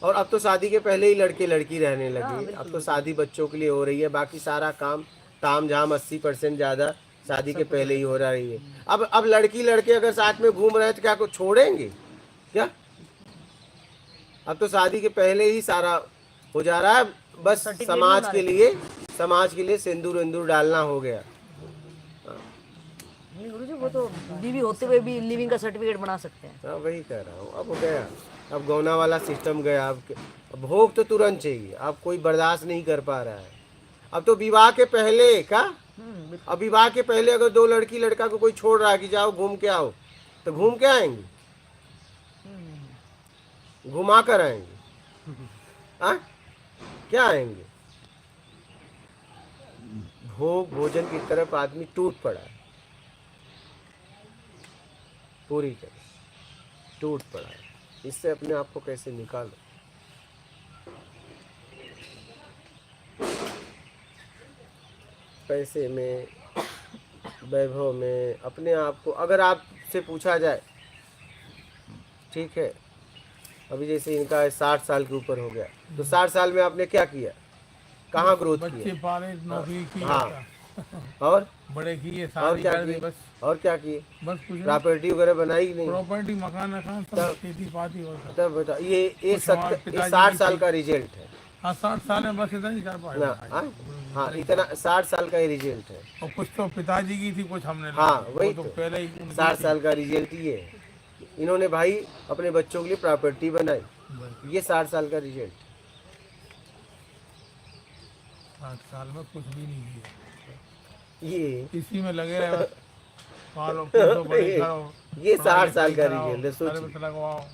और अब तो शादी के पहले ही लड़के लड़की रहने लगे। अब तो शादी बच्चों के लिए हो रही है, बाकी सारा काम ताम झाम 80% ज़्यादा शादी के पहले ही हो रही है। अब लड़की लड़के अगर साथ में घूम रहे हैं तो क्या कुछ छोड़ेंगे क्या। अब तो शादी के पहले ही सारा हो जा रहा है, बस समाज के लिए सिंदूर विंदूर डालना हो गया। नहीं गुरुजी, वो तो बीवी होते हुए भी लिविंग का सर्टिफिकेट बना सकते हैं। हाँ वही कह रहा हूँ, अब हो गया, अब गौना वाला सिस्टम गया। अब भोग तो तुरंत चाहिए, अब कोई बर्दाश्त नहीं कर पा रहा है। अब तो विवाह के पहले का, अब विवाह के पहले अगर दो लड़की लड़का को कोई छोड़ रहा है कि जाओ घूम के आओ, तो घूम के आएंगे, घुमा कर आएंगे। हाँ क्या आएंगे। भोग भोजन की तरफ आदमी टूट पड़ा है, पूरी तरह टूट पड़ा है। इससे अपने आप को कैसे निकालो। पैसे में, वैभव में, अपने आप को अगर आपसे पूछा जाए, ठीक है, अभी जैसे इनका 60 साल के ऊपर हो गया, तो 60 साल में आपने क्या किया, कहाँ ग्रोथ बच्चे किया? पाले, नौकरी की, हाँ, और बड़े किए, और शादी क्या कर दी, किए? बस और क्या किए? बस कुछ नहीं। प्रॉपर्टी वगैरह बनाई कि नहीं? प्रॉपर्टी, मकान वकान सब, खेती पाती होता। तब बता, ये कुछ हमारे 60 पिताजी साल की का रिजल्ट है हाँ 60 साल में बस इतना ही कर पाए ना। भाई। हाँ, हाँ, इतना 60 साल का ही रिजल्ट है। और कुछ तो पिताजी की थी, कुछ हमने हाँ, वो वही तो तो। पहले ही उनकी 60 थी। साल का रिजल्ट ये है, इन्होंने भाई अपने बच्चों के लिए प्रॉपर्टी बनाई, बस ये 60 साल का रिजल्ट। 60 साल में कुछ भी नहीं किया, ये इसी में लगे रहे बस। पालो पोसो, बड़े करो, ये पढ़ाई 60 साल का लिखाई कराओ, रिजल्ट है, सोचिए। सर्विस लगवाओ,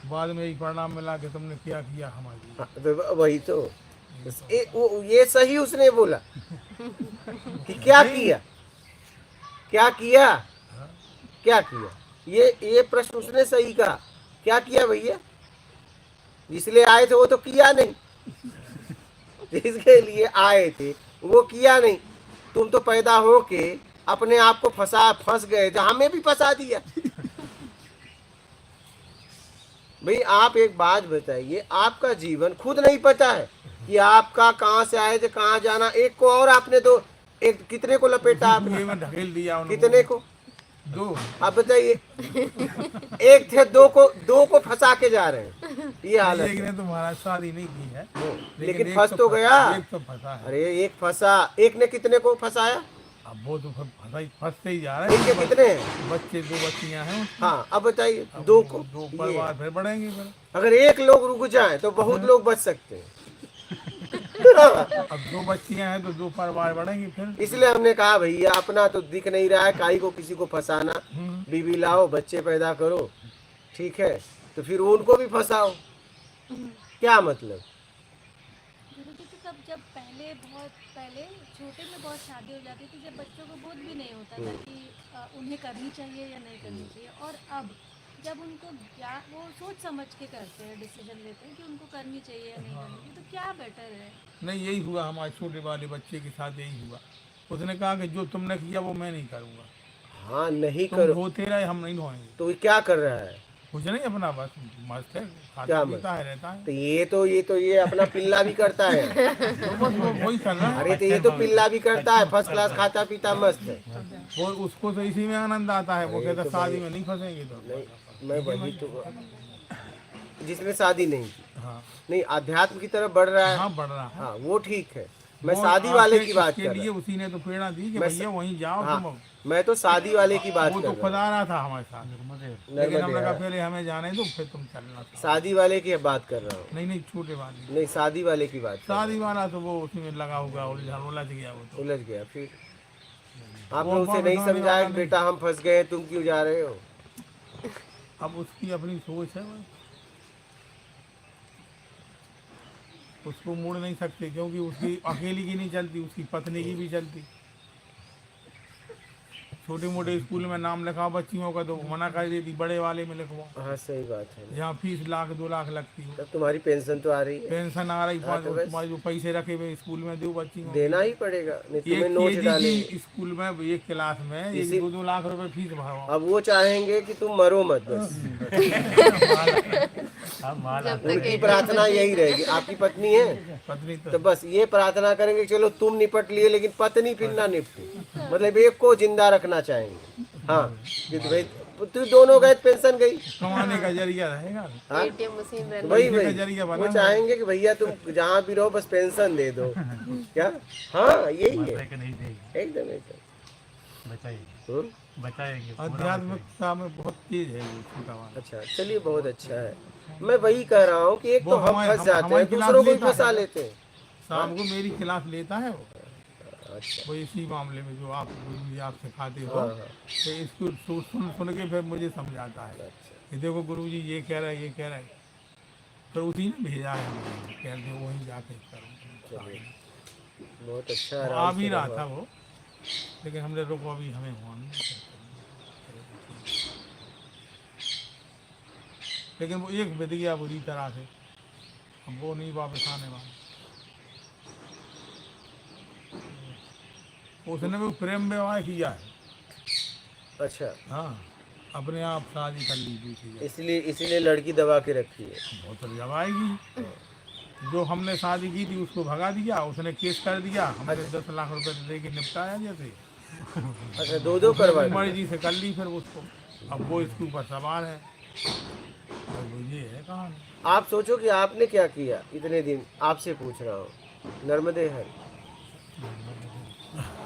बाद में यही परिणाम मिला कि तुमने क्या किया हमारे लिए। हाँ, तो वही तो ये सही उसने बोला कि क्या किया, क्या किया, क्या किया, ये प्रश्न उसने सही कहा, क्या किया भैया? इसलिए आए थे वो तो किया नहीं, जिसके लिए आए थे वो किया नहीं। तुम तो पैदा हो के अपने आप को फंस गए थे, हमें भी फंसा दिया। भाई आप एक बात बताइए, आपका जीवन खुद नहीं पता है कि आपका कहाँ से आए थे, कहाँ जाना। एक को और आपने दो, एक कितने को लपेटा आपने, कुएं में ढकेल दिया उनको। कितने को? दो। आप बताइए, एक थे, दो को फंसा के जा रहे हैं, ये हालत एक है। ने तो महाराज शादी नहीं की है, लेकिन एक फंस तो गया। एक तो फंसा है। अरे एक फंसा, एक ने कितने को फंसाया? अब वो तो फंसते ही जा रहे एक के हैं। कितने हैं? बच्चे, 2 बच्चियां हैं उसकी। हाँ, अब बताइए, अब दो वो को। 2 ये परिवार फिर बढ़ेंगे फिर। अगर एक लोग रुक जाए तो बहुत लोग बच सकते हैं। अब 2 बच्चियां हैं तो 2 परिवार बढ़ेंगे फिर। इसलिए हमने कहा भैया अपना तो दिख नहीं रहा है, काई को किसी को फंसाना, बीवी लाओ, बच्चे पैदा करो, ठीक है, तो फिर उनको भी फंसाओ, क्या मतलब? गुरुजी तो तब जब बहुत पहले छोटे में बहुत शादी हो जाती थी, जब बच्चों को बोध भी नहीं होता था कि उन्हें करनी चाहिए या नहीं करनी चाहिए। और अब जब उनको वो सोच समझ के करते हैं, डिसीजन लेते हैं कि उनको करनी चाहिए या नहीं करनी चाहिए, तो क्या बेटर है? नहीं, यही हुआ हमारे छोटे वाले बच्चे के साथ, यही हुआ। उसने कहा कि जो तुमने किया वो मैं नहीं करूँगा। हाँ, नहीं तुम करो धोते रहे, हम नहीं धोएंगे। तो ये क्या कर रहा है? कुछ नहीं, अपना बस मस्त है, क्या खाता मस्त? पीता है, रहता है। तो ये अपना पिल्ला भी करता है। तो बस वो वही कर रहा है। अरे तो ये तो पिल्ला भी करता है, फर्स्ट क्लास खाता पीता मस्त है। वो उसको तो इसी में आनंद आता है। वो अरे कहता तो शादी भाई- में नहीं फंसेंगे तो। नहीं, मैं वही तो, जिसने शादी नहीं की, हाँ नहीं अध्यात्म की तरफ बढ़ रहा है, हाँ, बढ़ रहा है। हाँ वो ठीक है। मैं वो शादी वाले आके की बात इसके कर लिए रहा हूँ। उसी ने तो प्रेरणा दी कि मैं भैया वहीं जाओ हाँ, तुम। मैं तो शादी वाले की बात वो कर तो रहा खुद हूँ। आ रहा था हमारे साथ, लेकिन नर्मदे, हमने कहा हाँ। पहले हमें जाने दो, फिर तुम चलना। शादी वाले की बात कर रहा हूँ, नहीं नहीं, छोटे वाली नहीं शादी वाले की बात कर रहा शादी वाला तो वो उसी में लगा हुआ, उलझ गया वो हूँ। तो। उलझ गया फिर आपने वो उसे नहीं बताने समझाया वाला कि नहीं। बेटा हम फंस गए, तुम क्यों जा रहे हो? अब उसकी अपनी सोच है, उसको मोड़ नहीं सकते, क्योंकि उसकी अकेली की नहीं चलती, उसकी पत्नी की भी चलती। छोटे मोटे स्कूल में नाम लिखाओ बच्चियों का तो मना कर देती, बड़े वाले में लिखवाओ हाँ सही बात है। जहाँ फीस 1,00,000-2,00,000 लगती है। तब तुम्हारी पेंशन तो आ रही है, पेंशन आ रही, हाँ, तो बस। तुम्हारे जो पैसे रखे हुए स्कूल में दो बच्ची को। देना ही पड़ेगा, नहीं तुम्हें एक नोट केजी डालेंगे। की स्कूल में एक क्लास में इसी- 2-2 लाख रुपए फीस भरवाओ। अब वो चाहेंगे कि तुम मरो मत बस, उनकी प्रार्थना यही रहेगी। आपकी पत्नी है पत्नी तो तो बस ये प्रार्थना करेंगे चलो तुम निपट लिए, लेकिन पत्नी फिर ना निपटे, मतलब एक को जिंदा रखना चाहेंगे। हाँ, कि भाई तू दोनों गए, पेंशन गई, कमाने का जरिया रहेगा। हाँ? एटीएम मशीन रहना। वही पैसे का वही जरिया वो बना चाहेंगे कि भैया तुम जहाँ भी रहो बस पेंशन दे दो। क्या? हाँ यही है, एकदम एकदम। हम्म? आध्यात्मिकता में बहुत तेज है वो छोटा वाला। अच्छा चलिए, बहुत अच्छा है। मैं वही कह रहा हूँ कि एक वो तो हम हमारे- फंस जाते हमारी हैं, क्लास दूसरों को भी लेता है। फंसा लेते हैं। शाम को मेरी क्लास लेता है वो। अच्छा, वो इसी मामले में जो आप सिखाते हो, हाँ हाँ, तो इसको सुन के फिर मुझे समझाता है कि देखो गुरुजी ये कह रहा है, ये कह रहा है। तो उसी ने भेजा है मुझे, कह दे वहीं जाके करो। चलिए बहुत अच्छा। वो आराम आ भी से रहा रहो। था वो, लेकिन हमने रोको, अभी हमें हुआ नहीं। लेकिन वो एक बिद गया बुरी तरह से, अब वो नहीं वापस आने वाला। उसने भी प्रेम विवाह किया है। अच्छा, हाँ, अपने आप शादी कर ली थी थी। इसलिए लड़की दबा के रखी है। बहुत जब आएगी, जो हमने शादी की थी उसको भगा दिया, उसने केस कर दिया, हमने 10 लाख रुपए दे के निपटाया जैसे। अच्छा, दो करवा उमर दिया। जी से कर ली फिर उसको, अब वो इसके ऊपर सवार है। तो वो ये है कहानी। आप सोचो कि आपने क्या किया इतने दिन, आपसे पूछ रहा हूँ, नर्मदे हर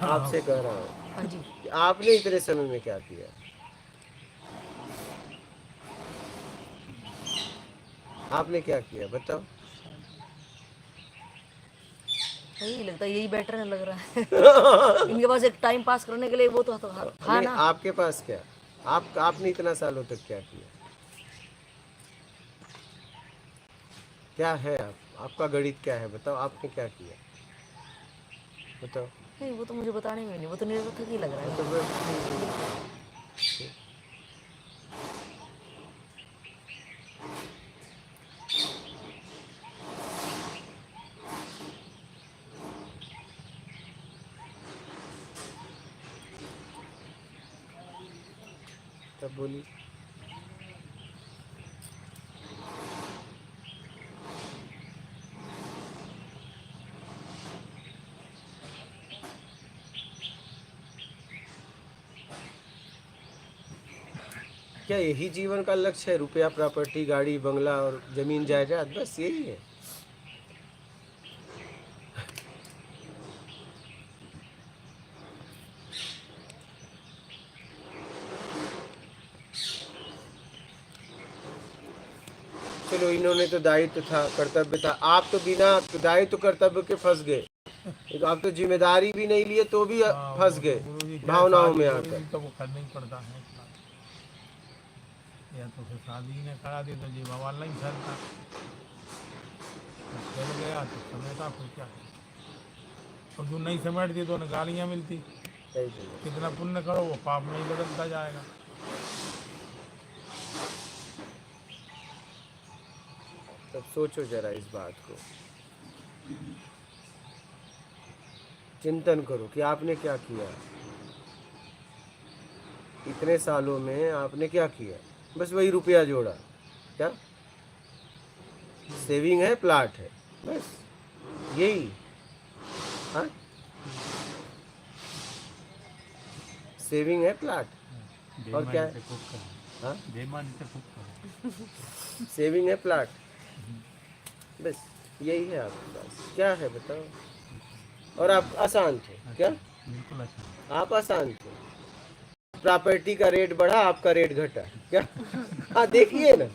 आपसे कह रहा हूँ हाँ जी। कि आपने इतने समय में क्या किया। आपने क्या किया बताओ। यही लगता है, यही बेटर लग रहा है। इनके पास एक टाइम पास करने के लिए वो तो था नहीं, ना। आपके पास क्या, आपने इतना सालों तक क्या किया, क्या है आपका गणित क्या है बताओ, आपने क्या किया बताओ। नहीं, वो तो मुझे बताने में नहीं, वो तो निरर्थक ही लग रहा है। तो तब बोली क्या यही जीवन का लक्ष्य है, रुपया, प्रॉपर्टी, गाड़ी, बंगला और जमीन जायदाद, बस यही है। चलो, इन्होंने तो दायित्व था, कर्तव्य था, आप तो बिना दायित्व कर्तव्य के फंस गए। एक आप तो जिम्मेदारी भी नहीं लिए तो भी फंस गए गुरुजी क्या भावनाओं शादी में गुरुजी आकर। तो वो करना ही पड़ता है। या तो फिर शादी ने करा दी तो जी बवाल नहीं चलता, चल गया तो समेटा फिर क्या करे। और जो नहीं समेटती तो उन्हें गालियाँ मिलती। सही बोले। कितना पुण्य करो वो पाप में ही बदलता जाएगा। तब सोचो जरा इस बात को, चिंतन करो कि आपने क्या किया इतने सालों में, आपने क्या किया। बस वही रुपया जोड़ा, क्या सेविंग है, प्लाट है, बस यही। हाँ, सेविंग है, प्लाट, और क्या है। हाँ, सेविंग है, प्लाट, बस यही है आपके पास। क्या है बताओ। और आप अशांत हो क्या, आप अशांत हो। प्रॉपर्टी का रेट बढ़ा, आपका रेट घटा क्या। हाँ देखिए ना,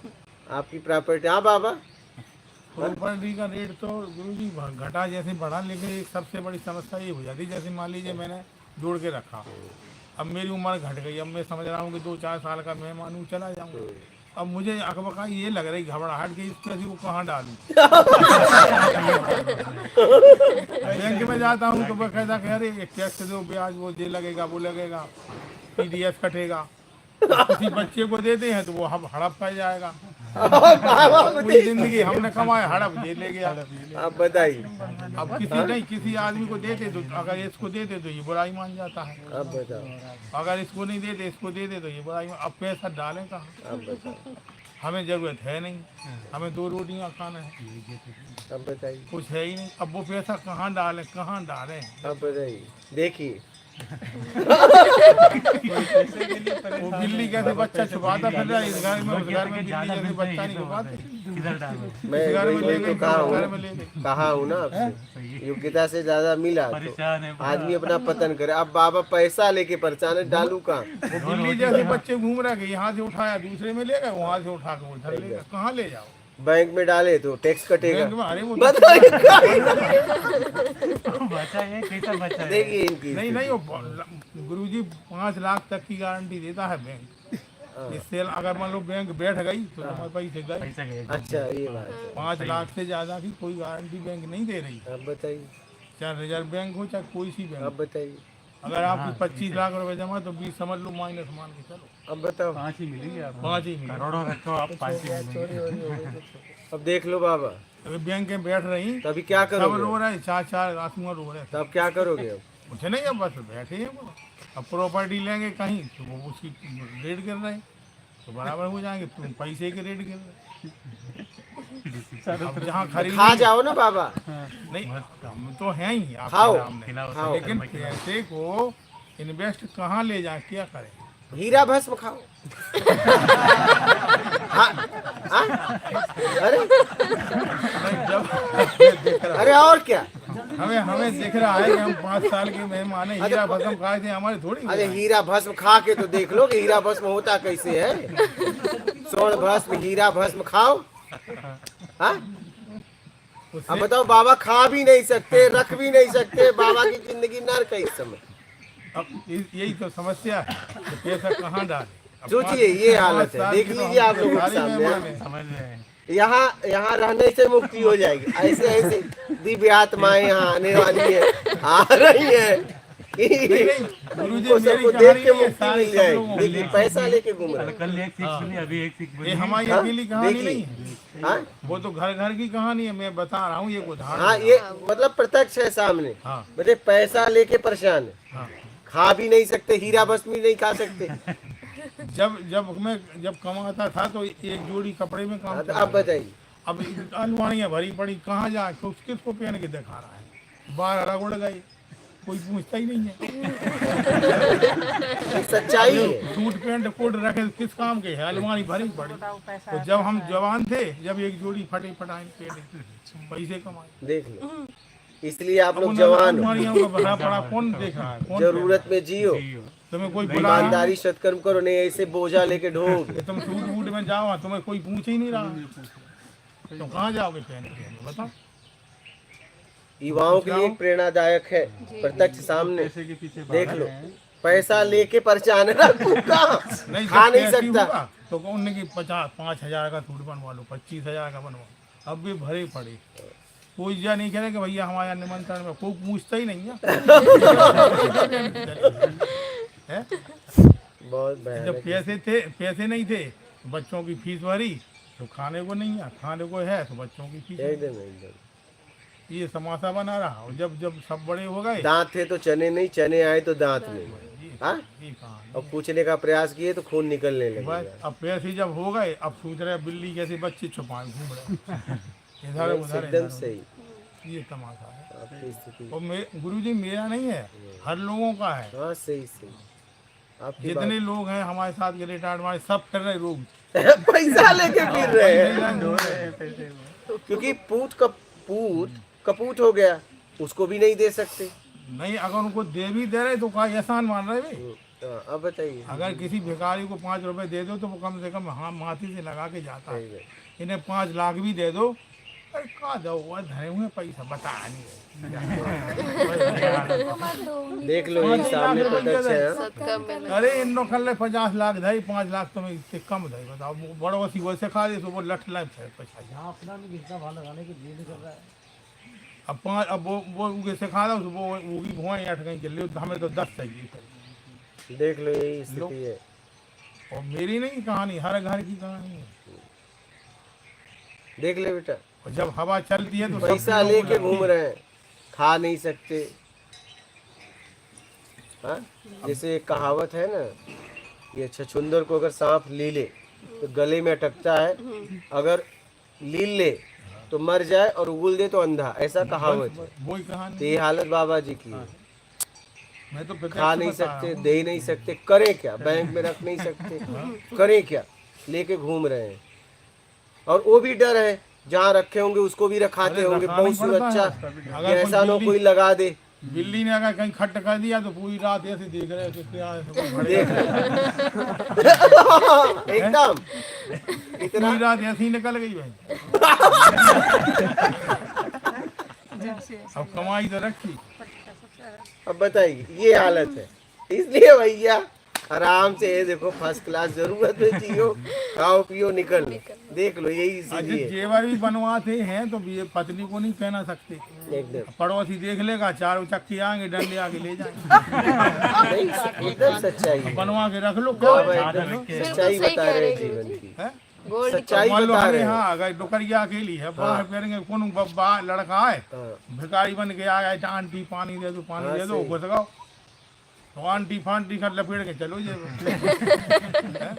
आपकी प्रॉपर्टी। हाँ बाबा, प्रॉपर्टी का रेट तो गुरुजी घटा जैसे बढ़ा, लेकिन एक सबसे बड़ी समस्या ये हो जाती, जैसे मान लीजिए मैंने जोड़ के रखा, अब मेरी उम्र घट गई, अब मैं समझ रहा हूँ कि 2-4 साल का मैं मानूँ चला जाऊँ। अब मुझे अकबका ये लग रही घबराहट कि इस पैसे को कहाँ डालूं। बैंक में जाता हूँ तो बकायदा कह रहे टैक्स दो, ब्याज वो ये लगेगा वो लगेगा, TDS कटेगा। किसी बच्चे को देते हैं तो वो हड़प पा जाएगा। पूरी जिंदगी हमने कमाया, हड़प ये ले गया। आप बताइए, अब किसी आदमी को देते तो, अगर इसको देते तो ये बुराई मान जाता है, आप बताओ, अगर इसको नहीं देते इसको देते तो ये बुराई अब पैसा डालें कहाँ। आप बताओ, हमें जरूरत है नहीं, हमें 2 रोटियां खाना है, आप बताइए, कुछ है ही नहीं। अब वो पैसा कहाँ डालें कहाँ डालें। आप बताइए। देखिए वो बिल्ली कैसे बच्चा छुपाता फिर रहा है इस घर में, उस घर में बिल्ली जैसे बच्चा नहीं छुपाती। मैं इस घर में वही ले तो गई, कहा उस घर हूँ, में ले गई। कहा हूँ ना आपसे, योग्यता से ज्यादा मिला तो आदमी अपना पतन करे। अब बाबा पैसा लेके परेशान है, डालू कहाँ। वो बिल्ली जैसे बच्चे घूम रहे हैं, यहाँ से उठाया दूसरे में ले गए, वहाँ से उठा के उधर ले गए, कहाँ ले जाओ। बैंक में डाले तो टैक्स कटेगा। बैंक में अरे वो बताइए, बचा देखिए इनकी नहीं वो गुरुजी 5 लाख तक की गारंटी देता है बैंक। इससे अगर मान लो बैंक बैठ गई तो तुम्हारे पैसे गए। अच्छा, ये बात है। 5 लाख से ज्यादा की कोई गारंटी बैंक नहीं दे रही, आप बताइए, चाहे रिजर्व बैंक हो चाहे कोई सी आप बैंक। बताइए, अगर आपकी 25 लाख रुपए जमा तो 20 समझ लो माइनस मान के चलो, अब बताओ। 5 ही मिलेगी। अब देख लो बाबा, अगर बैंक में बैठ रही तो अभी क्या सब करोगे, रो रहे हैं, 4 आंसू रो रहे हैं। तो अब क्या करोगे। अब कुछ नहीं, अब बस बैठे हैं वो। अब प्रॉपर्टी लेंगे कहीं तो वो उसकी रेड कर रहे हैं, तो बराबर हो जाएंगे, तुम पैसे के रेड कर रहे हैं। अब जहाँ खरीद खा जाओ ना बाबा, नहीं, हम तो हैं ही आपके खाओ, सामने, खाओ। लेकिन पैसे को इन्वेस्ट कहाँ ले जाए, क्या करें? हीरा भस्म खाओ। हाँ, हाँ? अरे नहीं, जब अरे और क्या? हमें दिख रहा है कि हम 5 साल के मेहमान हैं, हीरा भस्म खाए थे, हमारे थोड़ी अरे हीरा भस्म खा के तो देख लो कि हीरा भस्म होता कैसे है। स्वर्ण भस्म, हीरा भस्म खाओ। हाँ? अब बताओ, बाबा खा भी नहीं सकते, रख भी नहीं सकते, बाबा की जिंदगी नर्क है इस समय। अब यही तो समस्या है कि पैसा कहाँ डाले। अब सोचिए, ये हालत है। 5 साल देख के तो लीजिए हम आप लोगों के सारे सामने, मेहमान हैं, समझ रहे हैं। यहाँ रहने से मुक्ति हो जाएगी। ऐसे ऐसे दिव्य आत्माएं यहाँ आने वाली है, आ रही है। गुरुजी, उनको मेरी सबको कहानी देख के नहीं है, मुक्ति सारे मिल सब लोगों जाएगी, की। लेकिन पैसा लेके घूम रहे हैं। कल एक सीख सुनी, अभी एक सीख ये बोली। हमारी हाँ, अकेली कहानी देखिए। नहीं है, हाँ वो तो घर घर की कहानी है। मैं बता रहा हूँ, ये उदाहरण हाँ, है। ये मतलब प्रत्यक्ष है सामने। हाँ बेटे पैसा लेके परेशान है, हाँ। खा भी नहीं सकते, हीरा भस्म भी नहीं खा सकते। जब कमाता था तो एक जोड़ी कपड़े में काम हाँ, तो करता आप था। बताइए। अब अलमारियाँ भरी पड़ी, कहाँ जाए, किसको पहन के दिखा रहा है? बाहर रगड़ गए, कोई पूछता ही नहीं है। ये सच्चाई है। सूट पैंट कोट रखे किस काम के है, अलमारी भरी पड़ी। तो जब हम जवान थे, जब एक जोड़ी फटे फटाए पहने, पैसे कमाए। देख लो, इसलिए आप अब लोग उन जवान हो, अलमारियों का भरा पड़ा कौन देख रहा है? कौन जरूरत में जियो, तुम्हें कोई बुला रहा है? ईमानदारी सत्कर्म करो, नहीं ऐसे बोझा लेके ढोग। तुम सूट वूट में जाओ, तुम्हें कोई पूछ ही नहीं रहा, तो कहाँ जाओगे पहन के? बताओ। युवाओं के लिए एक प्रेरणादायक है, प्रत्यक्ष सामने देख लो। पैसा लेके परेशान है ना, तू कहाँ खा नहीं जब कैसी सकता। हुआ, तो उनने की 5,000 का सूट बनवा लो, 25,000 का बनवा। अब भी भरे पड़े, कोई या नहीं कह रहे कि भैया हमारा निमंत्रण में, कोई पूछता ही नहीं है। हैं? बहुत जब भयानक। पैसे नहीं थे, बच्चों की फीस भरी, तो खाने को नहीं है, खाने को है तो बच्चों की फीस। एकदम एकदम। ये समासा बना रहा, और जब सब बड़े हो गए, दांत थे तो चने नहीं, चने आए तो दांत नहीं। हाँ? ये कहानी। और पूछने का प्रयास किए तो खून निकलने बस लगे। अब पैसे जब हो गए, अब सोच रहे बिल्ली कैसे बच्चे छुपाए घूम रहे इधर उधर एकदम इधर सही उधर। ये तमाशा है। आपकी स्थिति। और गुरुजी मेरा नहीं है, हर लोगों का है। हाँ सही सही, आपकी जितने लोग हैं हमारे साथ के रिटायर्ड वाले, सब फिर रहे रोग। बात। पैसा लेके फिर रहे हैं, क्योंकि पूत कपूत हो गया, उसको भी नहीं दे सकते। नहीं, अगर उनको दे भी दे रहे तो का एहसान मान रहे भाई। हाँ, अब बताइए। अगर किसी भिखारी को 5 रुपए दे दो तो वो कम से कम हाँ माथी से लगा के जाता है। इन्हें 5 लाख भी दे दो, अरे कहा दो, धरे हुए पैसा बता नहीं। देख लो, ये सामने प्रत्यक्ष है। अरे इन लोग कल 50 लाख दे, 5 लाख तो मैं इससे कम दे, बताओ। बड़ो सी वैसे खा दे तो वो लठ लाख पैसा। यहाँ अपना भी कितना भाव लगाने की जी नहीं कर रहा है। अब वो उनके सिखा दो, वो भी भुआई 8 कहीं चल रही, हमें तो 10 चाहिए। देख लो, यही स्थिति है। और मेरी नहीं कहानी, हर घर की कहानी है। देख ले बेटा, और जब हवा चलती है तो सब पैसा लोगों को लेके लगती घूम है। रहे हैं, खा नहीं सकते। हाँ? जैसे एक कहावत है ना, ये छछूंदर को अगर सांप ली ले तो गले में अटकता है, अगर लील ले तो मर जाए और उगल दे तो अंधा, ऐसा कहावत है। वही तो कहानी। ये हालत बाबा जी की है। मैं तो प्रत्यक्ष खा नहीं बता रहा सकते, हूँ। दे नहीं सकते, करें क्या? बैंक में रख नहीं सकते, करें क्या? लेके घूम रहे हैं। और वो भी डर है, जहाँ रखे होंगे उसको भी रखाते अरे होंगे, रखाना बहुत ही पड़ता है। सुरक्षा, अगर कि ऐसा ना कोई कोई लगा दे। बिल्ली ने अगर कहीं खट कर दिया तो पूरी रात ऐसे देख रहे हो कि क्या है, तो कोई देख भड़ेगा। एकदम इतना पूरी रात ऐसे ही निकल गई भाई। अब कमाई तो रखी। अब बताइए, ये हालत है। इसलिए भैया आराम से, ये देखो फर्स्ट क्लास, जरूरत में जियो, खाओ पियो, निकल लो। देख लो, यही अच्छा, स्थिति है जेवर भी बनवाते हैं तो ये पत्नी को नहीं पहना सकते। एकदम। पड़ोसी देख लेगा, 4 चक्की आएंगे, डंडे आके ले जाएंगे। नहीं, एकदम सच्चाई है। बनवा के रख लो। अब एकदम सच्चाई बता रहे हैं जीवन की। है? गोल्ड सच्चाई मान लो बता हमें रहे हैं। हाँ अगर डुकरिया अकेली है बाहर फेरेंगे कौन बब्बा लड़का है हाँ, भिखारी बन के आया है, आंटी पानी दे दो पानी हाँ, दे दो सही। घुस गओ तो आंटी फांटी कर लपेट के चलो ये हैं,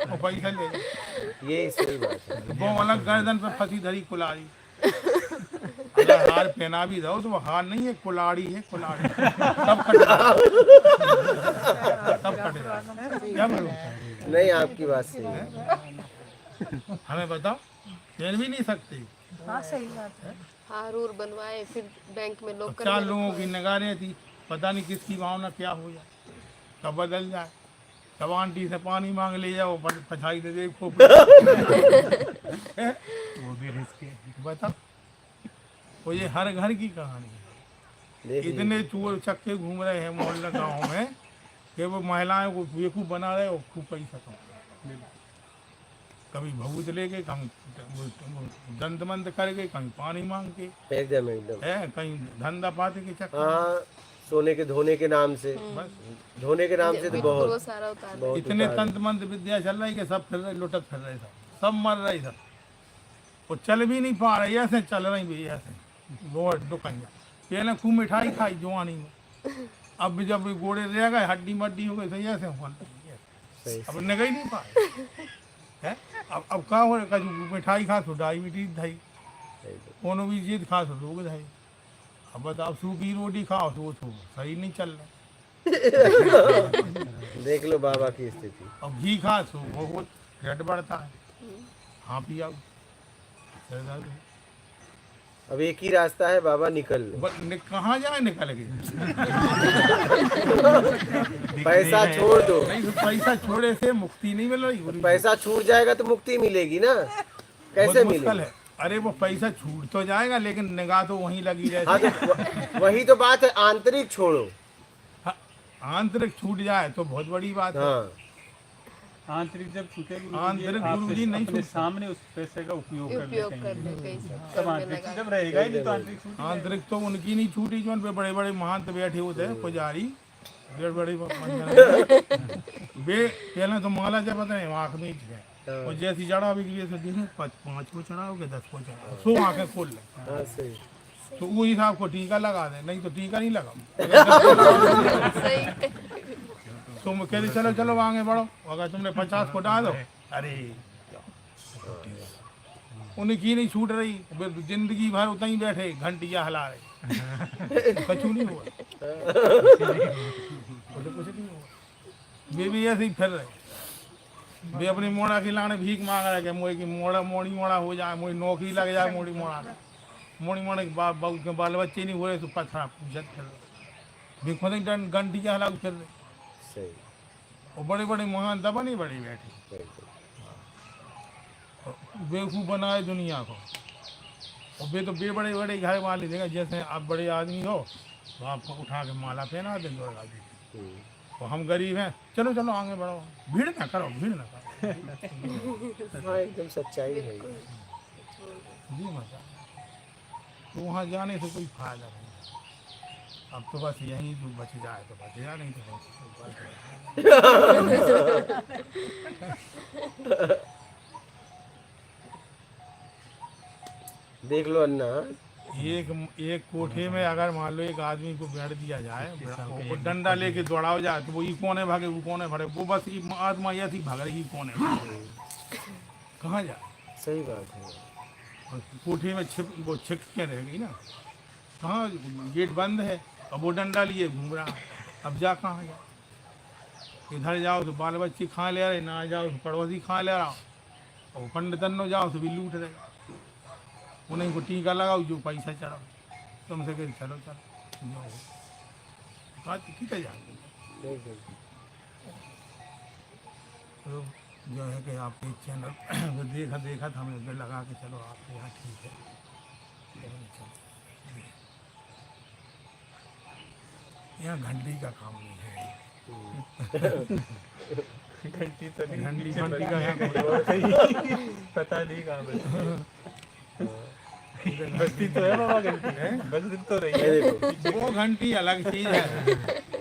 और पैसा ले जाओ। ये सही बात है। वो अलग गर्दन पे फंसी धरी कुलाड़ी अगर हार पहना भी दो तो वो हार नहीं है कुलाड़ी है कुलाड़ी सब कट जाएगा। सब कट जाएगा। क्या करूं? नहीं, आपकी बात सही है। हमें बताओ पहन भी नहीं सकते हाँ सही बात है। हार उर बनवाए फिर बैंक में लोग चार लोगों की नगारें थी पता नहीं किसकी भावना क्या हो जाए कब बदल जाए कब आंटी से पानी मांग ले जाओ पछाई दे दे खोपड़ी। वो भी रिस्क है बताओ वो ये हर घर की कहानी है। देख लीजिए। इतने चोर चक्के घूम रहे हैं मोहल्ला गाँव में कि वो महिलाएं को बेवकूफ बना रहे और खूब पैसा कमा रहे। कभी भभूत लेके कहीं दंत मंद करके कहीं पानी मांग के एकदम एकदम। है कहीं धंधा पाते के चक्कर हाँ, सोने के धोने के नाम से, बस धोने के नाम से तो वो बहुत सारा उतार बहुत इतने उतार है। तंत्र मंत्र विद्या चल रही कि सब फिर रहे लुटत फिर रहे सब मर रहे सब वो चल भी नहीं पा रहे ऐसे चल रही भी ऐसे वो दुकानिया पहले खूब मिठाई खाई जवानी में अब जब गोड़े रह गए हड्डी मड्डी हो गई तो ऐसे हो गए। सही अब निकल ही नहीं पाए है अब कहाँ हो रहा मिठाई खा तो डायबिटीज धाई सही। कोनो भी चीज खा तो रोग धाई अब बताओ सूखी रोटी खाओ तो वो तो सही नहीं चल रहा देख लो बाबा की स्थिति। अब घी खा तो वो रेट बढ़ता है हाँ पिया अब एक ही रास्ता है बाबा, निकल लो। कहाँ जाए निकल के पैसा छोड़ दो। नहीं तो पैसा छोड़े से मुक्ति नहीं मिल रही पैसा छूट जाएगा तो मुक्ति मिलेगी ना, बहुत कैसे मुश्किल मिलेगी? है। अरे वो पैसा छूट तो जाएगा लेकिन निगाह तो वहीं लगी हाँ रहती तो वही तो बात है, आंतरिक छोड़ो। हाँ, आंतरिक छूट जाए तो बहुत बड़ी बात है। हाँ, आंतरिक जब छूटे आंतरिक आप गुरुजी नहीं अपने छूटते। सामने उस पैसे का उपयोग कर उपयोग लेते कर हैं ले कहीं तब आंतरिक जब रहेगा ही नहीं तो आंतरिक छूट ही आंतरिक तो उनकी नहीं छूटी जो उन पे बड़े बड़े महंत बैठे होते हैं पुजारी बड़े बड़े बे पहले तो माला जब पता है आँख में ही है और जैसी चढ़ा भी गई तो देखें 5 को चढ़ाओगे 10 को चढ़ाओ सो आँखें खोल ले हाँ सही। तो वो हिसाब को टीका लगा दे नहीं तो टीका नहीं लगा सही तुम कहते चलो चलो आगे बढ़ो अगर तुमने 50 को डाल दो अरे उनकी नहीं छूट रही जिंदगी भर उतना ही बैठे घंटिया हिला रहे कछु नहीं हुआ कुछ नहीं हुआ वे भी ऐसे ही फिर रहे वे अपनी मोड़ा खिलाने भीख मांग रहे मोड़ी की मोड़ा हो जाए मोड़ी नौकरी लग जाए मोड़ी मोड़ा के बाल बच्चे नहीं हो रहे तो पथरा पूछत फिर रहे भी खुद घंटिया हिला फिर रहे सही। और बड़े बड़े महान दबा नहीं बड़ी बैठी सही। बेवकूफ़ बनाए दुनिया को और बे तो बे बड़े बड़े घर वाले देगा जैसे आप बड़े आदमी हो तो आपको उठा के माला पहना देंगे और आदमी तो हम गरीब हैं चलो चलो आगे बढ़ो भीड़ ना करो हाँ एकदम सच्चाई है। जी मजा तो वहाँ जाने से कोई फायदा नहीं अब तो बस यहीं जो बच जाए तो बचेगा नहीं तो देख लो अन्ना, एक कोठे में अगर मान लो एक आदमी को बैठ दिया जाए वो डंडा लेके दौड़ाओ जाए तो वो ये कोने भागे वो कोने भरे वो बस आत्मा यह थी भाग रही कोने कहाँ जाए सही बात है। कोठे में वो छिप के रहेगी ना कहाँ गेट बंद है अब वो डंडा लिए घूम रहा अब जा कहाँ जा इधर जाओ तो बाल बच्चे खा ले रहे ना जाओ तो पड़ोसी खा ले रहा और पंडितनो जाओ तो भी लूट रहे उन्हें को टीका लगाओ जो पैसा चढ़ाओ तुमसे कह चलो चलो बात कितने जाएंगे तो जो है कि आपके चैनल देखा था हमें उधर लगा के चलो आपके यहाँ ठीक है यहाँ घंटी का काम नहीं है घंटी तो नहीं घंटी का यहाँ पता नहीं कहाँ बस्ती तो है बाबा घंटी है बस दिन तो रही ये है देखो वो घंटी अलग चीज है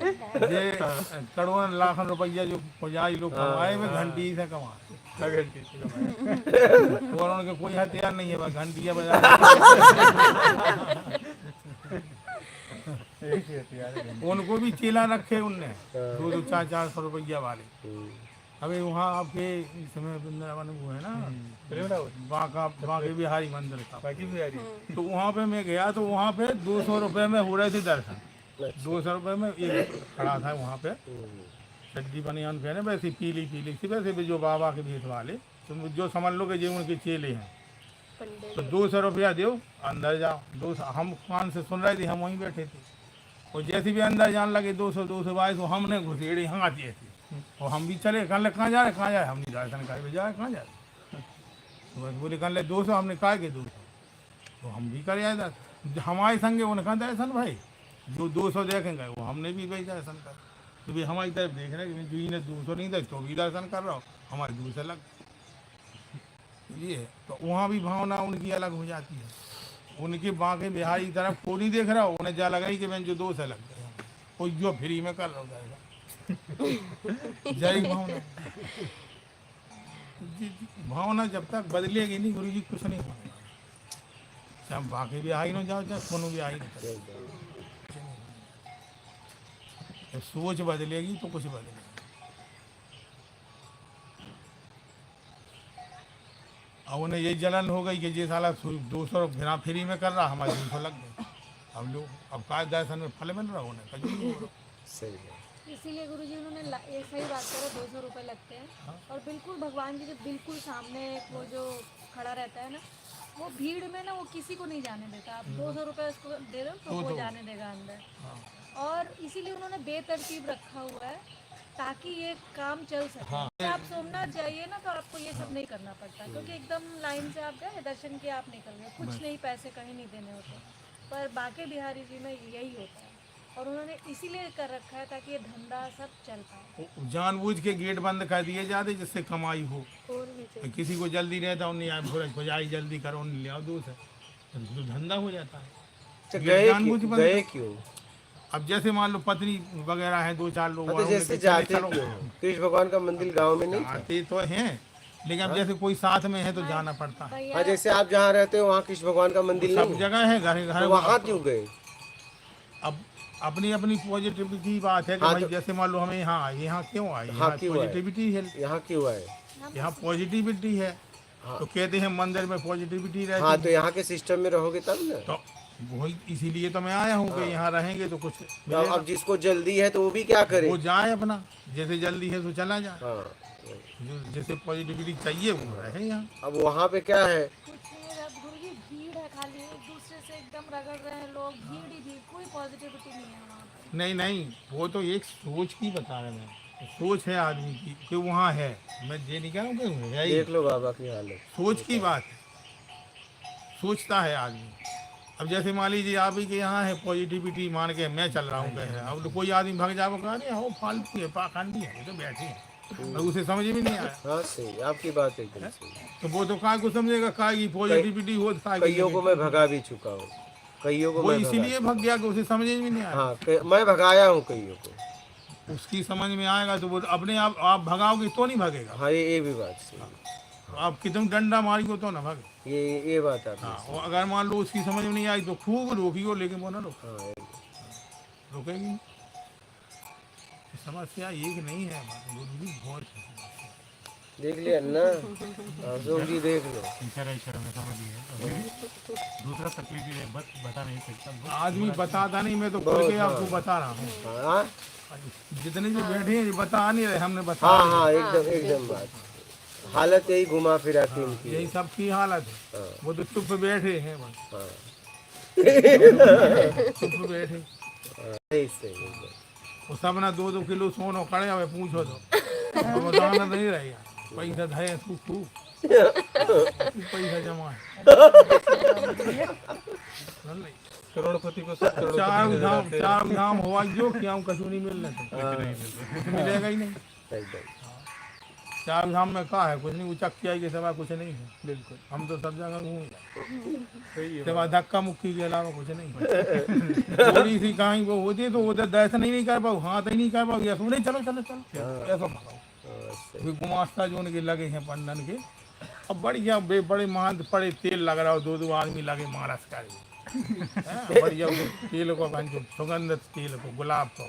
ये करोड़ लाख रुपया जो पुजारी लोग कमाए वे घंटी से कमाए घंटी से कमाए। और उनके कोई हथियार नहीं है, बस घंटियां बजा एक ही हथियार है। उनको भी चेला रखे उनने 200-400 रुपया वाले। अभी वहाँ आपके इस समय वृंदावन वो है ना बांके बिहारी मंदिर का, बाकी भी आ रही है। तो वहाँ पे मैं गया तो वहाँ पे 200 रुपये में हो रहे थे दर्शन। 200 रुपये में एक खड़ा था वहाँ पे, चड्डी बनियान पहने, वैसे पीली पीली सी, वैसे भी जो बाबा के भेष वाले, तो जो समझ लो कि जो उनके चेले हैं। तो 200 रुपया दो अंदर जाओ। 200 हम कान से सुन रहे थे, हम वहीं बैठे थे। और जैसे भी अंदर जाने लगे 200-222 तो हमने घुसेड़ी हाँ दिए थे। और हम भी चले, कहने लगे कहाँ जा रहे, कहाँ जाए, हम नहीं दर्शन कर जाए, कहाँ जाए। तो बस बोले कहने लगे 200, हमने कहा कि 200, तो हम भी कर आए दर्शन। हमारे संगे उन्हें कहा दर्शन भाई, जो 200 देखेंगे वो हमने भी भाई दर्शन कर। तो भाई हमारी तरफ देख रहे हैं कि जो 200 नहीं दे तो भी दर्शन कर रहा हो, हमारे 200 लग ये है। तो वहाँ भी भावना उनकी अलग हो जाती है। उनके बांके बिहारी की तरफ कोई नहीं देख रहा हो, उन्हें जा लगा ही कि मैं जो 200 लग गया, कोई जो फ्री में कर रहा हो जाएगा। जय भावना। भावना जब तक बदलेगी नहीं गुरु जी कुछ नहीं होगा। चाहे बाकी भी आई ना जाओ, चाहे कोनो भी आई ना जाओ, सोच बदलेगी तो कुछ बदलेगा। और उन्हें यही जलन हो गई कि ये साला 200 फिरा फ्री में कर रहा, हमारे 200 लग गए। अब लोग अब का दर्शन में फल मिल रहा उन्हें कभी नहीं हो रहा। सही है। इसीलिए गुरुजी उन्होंने एक सही बात करा, 200 रुपये लगते हैं। और बिल्कुल भगवान जी के बिल्कुल सामने वो जो खड़ा रहता है ना, वो भीड़ में ना वो किसी को नहीं जाने देता। आप 200 रुपये उसको दे दो तो वो जाने देगा अंदर। और इसीलिए उन्होंने बेतरतीब रखा हुआ है ताकि ये काम चल सके। आप सोमनाथ जाइए ना तो आपको ये सब नहीं करना पड़ता, क्योंकि एकदम लाइन से आप गए दर्शन किया, आप निकल गए, कुछ नहीं, पैसे कहीं नहीं देने होते। पर बांके बिहारी जी में यही होता है, और उन्होंने इसीलिए कर रखा है ताकि ये धंधा सब चल पाए। जानबूझ के गेट बंद कर दिए जाते जिससे कमाई हो। और भी चाहिए। किसी को जल्दी रहता उन्हें खुजाई जल्दी करो, उन्हें ले आओ 200, तो धंधा हो जाता है। अच्छा, गेट जानबूझ के बंद गए कर- क्यों? अब जैसे मान लो पत्नी वगैरह है 2-4 लोग, तो और जैसे उनके जाते चले चलो। क्यों? कृष्ण भगवान का मंदिर गांव में नहीं था? आते तो हैं, लेकिन अब जैसे कोई साथ में है तो जाना पड़ता है। भैया हाँ, जैसे आप जहाँ रहते हो वहाँ कृष्ण भगवान का मंदिर सब नहीं है, जगह है, घर घर तो वहाँ क्यों गए? अब अपनी अपनी पॉजिटिविटी बात है कि हाँ, भाई तो- जैसे मान लो हमें यहाँ क्यों आए, हाँ, यहाँ क्यों आए? पॉजिटिविटी है, यहाँ क्यों आए? यहाँ पॉजिटिविटी है। हाँ। तो कहते हैं मंदिर में पॉजिटिविटी रहती हाँ, है। तो यहाँ के सिस्टम में रहोगे तब ना। तो वही इसीलिए तो मैं आया हूँ कि यहाँ रहेंगे तो कुछ मिलेगा। अब जिसको जल्दी है तो वो भी क्या करे? वो जाए अपना, जैसे जल्दी है तो चला जाए, हाँ, जो जैसे पॉजिटिविटी चाहिए वो रहे यहाँ। अब वहाँ पे क्या है? कुछ नहीं है गुरुजी, भीड़ है, खाली एक दूसरे से एकदम रगड़ रहे हैं लोग, भीड़ ही भीड़, कोई पॉजिटिविटी नहीं है वहाँ पे। नहीं, वो तो एक सोच की बता रहे हैं, सोच है आदमी की कि वहाँ है। मैं ये नहीं कह रहा हूँ कि है ही, देख लो बाबा की हालत। सोच की बात है, सोचता है आदमी। अब जैसे मान लीजिए आप ही के यहाँ है पॉजिटिविटी मान के मैं चल रहा हूँ कह रहे हैं, अब तो कोई आदमी भाग जाओ कहा नहीं हो फालतू है पाखंडी है, ये तो बैठे हैं, अब उसे समझ में नहीं आया। हाँ, सही, आपकी बात एकदम सही। तो वो तो काय को समझेगा, काय की पॉजिटिविटी हो तो काय की कईयों को मैं भगा भी चुका हूँ, कईयों को वो मैं इसीलिए भगा- भग गया कि उसे समझ में नहीं आया। हाँ, मैं भगाया हूँ कईयों को। उसकी समझ में आएगा तो वो अपने आप भगाओगे तो नहीं भगेगा। हाँ, ये भी बात सही है। आप कितने डंडा मारियो तो ना भागे। ये बात आपने हाँ, सही। और अगर मान लो उसकी समझ में नहीं आई तो खूब रोकियो, लेकिन वो ना हाँ, रोकेगी नहीं। समस्या एक नहीं है, गुरु जी बहुत है। देख लिया ना, अशोक जी देख लो। दूसरा तकलीफ ये है, बता नहीं सकता। आदमी बताता नहीं, मैं तो खुल के आपको बता रहा हूँ। हाँ जितने जो बैठे हैं ये बता नहीं रहे, हमने बता हाँ हाँ, एकदम बात। हालत यही घुमा फिरा के इनकी है। यही सबकी हालत है। हाँ। वो तो चुप बैठे हैं बस, हाँ, चुप बैठे। सही सही एकदम। वो सब ना 2-2 किलो सोनो कड़े हुए पूछो तो वो दाना नहीं रहेगा। पैसा धरे तू पैसा जमा है। करोड़पति को सब करोड़पति चार धाम हुआ जो क्या कछु नहीं मिल रहा, कुछ मिलेगा ही नहीं। एकदम। चार धाम में कहा है कुछ नहीं, उचक्किया के सिवा कुछ नहीं है। बिल्कुल हम तो सब जगह घूम गए, सही है। सिवा धक्का मुक्की के अलावा कुछ नहीं है। थोड़ी सी कहीं वो होती तो उधर दर्शन ही नहीं कर पाओ, हाथ ही नहीं कर पाओ, या नहीं चलो चलो चलो ऐसा भगाओ। अभी गुमास्ता जो उनके लगे हैं पंडन के, अब बढ़िया बड़े महंत पड़े तेल लग रहा हो, दो दो आदमी लगे मारस कर बढ़िया वो तेल को सुगंधित तेल को गुलाब को,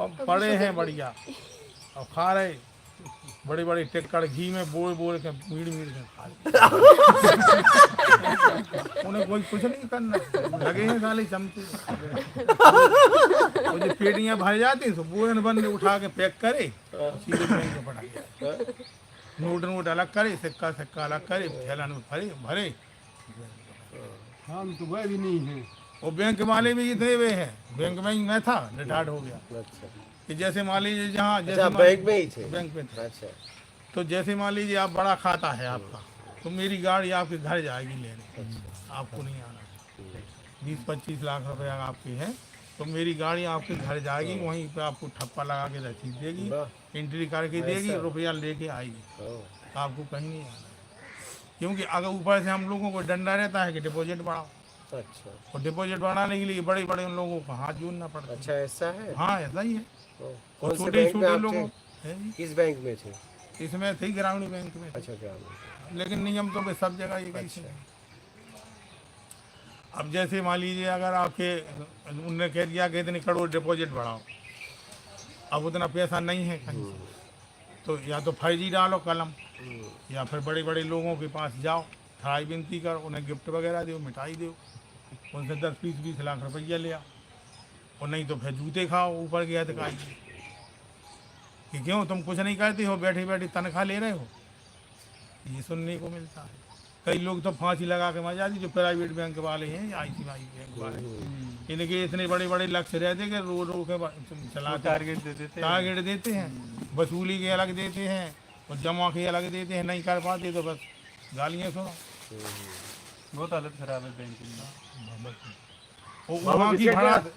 अब पड़े हैं बढ़िया और खा रहे बड़े बड़े टिक्कड़ घी में बोल बोल के मीड़ मीड़ के खा रहे। उन्हें कोई कुछ नहीं करना, लगे हैं साले चमचे। वो जो पेटियां भर जाती तो पूरन बंद उठा के पैक करे, सीधे बैंक में पड़ा गया, नोट अलग करे, सिक्का सिक्का अलग करे, थैला में भरे भरे। हम तो वह भी नहीं है। वो बैंक वाले भी इतने वे हैं, बैंक में ही मैं था, रिटायर्ड हो गया। अच्छा कि जैसे मान लीजिए जहाँ अच्छा, बैंक में ही थे। बैंक में था, अच्छा तो जैसे मान लीजिए आप बड़ा खाता है आपका, तो मेरी गाड़ी आपके घर जाएगी लेने, आपको नहीं आना। 20-25 लाख रुपया आपके हैं तो मेरी गाड़ी आपके घर जाएगी, वहीं पे आपको ठप्पा लगा के रसीद देगी, एंट्री करके देगी, रुपया लेके आएगी, आपको कहीं नहीं आना। क्योंकि अगर ऊपर से हम लोगों को डंडा रहता है कि डिपॉजिट बढ़ाओ, अच्छा और डिपॉजिट बढ़ाने के लिए बड़े बड़े उन लोगों को हाथ जोड़ना पड़ता है। अच्छा, ऐसा है। हाँ ऐसा ही है। कौन से छोटे बैंक में छोटे आप लोगों थे? है जी। किस बैंक में थे? इसमें थी ग्रामीण बैंक में, अच्छा ग्रामीण। लेकिन नियम तो सब जगह ये कैसे है। अब जैसे मान लीजिए अगर आपके उनने कह दिया कि इतने करोड़ डिपॉजिट बढ़ाओ, अब उतना पैसा नहीं है कहीं से, तो या तो फर्जी डालो कलम, या फिर बड़े बड़े लोगों के पास जाओ, थाई विनती करो, उन्हें गिफ्ट वगैरह दो, मिठाई दो, उनसे 10-20 लाख रुपया ले आओ, और नहीं तो फिर जूते खाओ ऊपर के अधिकारी कि क्यों तुम कुछ नहीं करते हो, बैठे बैठे तनख्वाह ले रहे हो। ये सुनने को मिलता है। कई लोग तो फांसी लगा के मर जाती, जो प्राइवेट बैंक वाले हैं या ICICI बैंक वाले, इनके इतने बड़े बड़े लक्ष्य रहते कि रो रो के चला टारगेट देते हैं, वसूली के अलग देते हैं और जमा के अलग देते हैं, नहीं कर पाते तो बस गालियाँ सुनो। बहुत हालत खराब है बैंक की।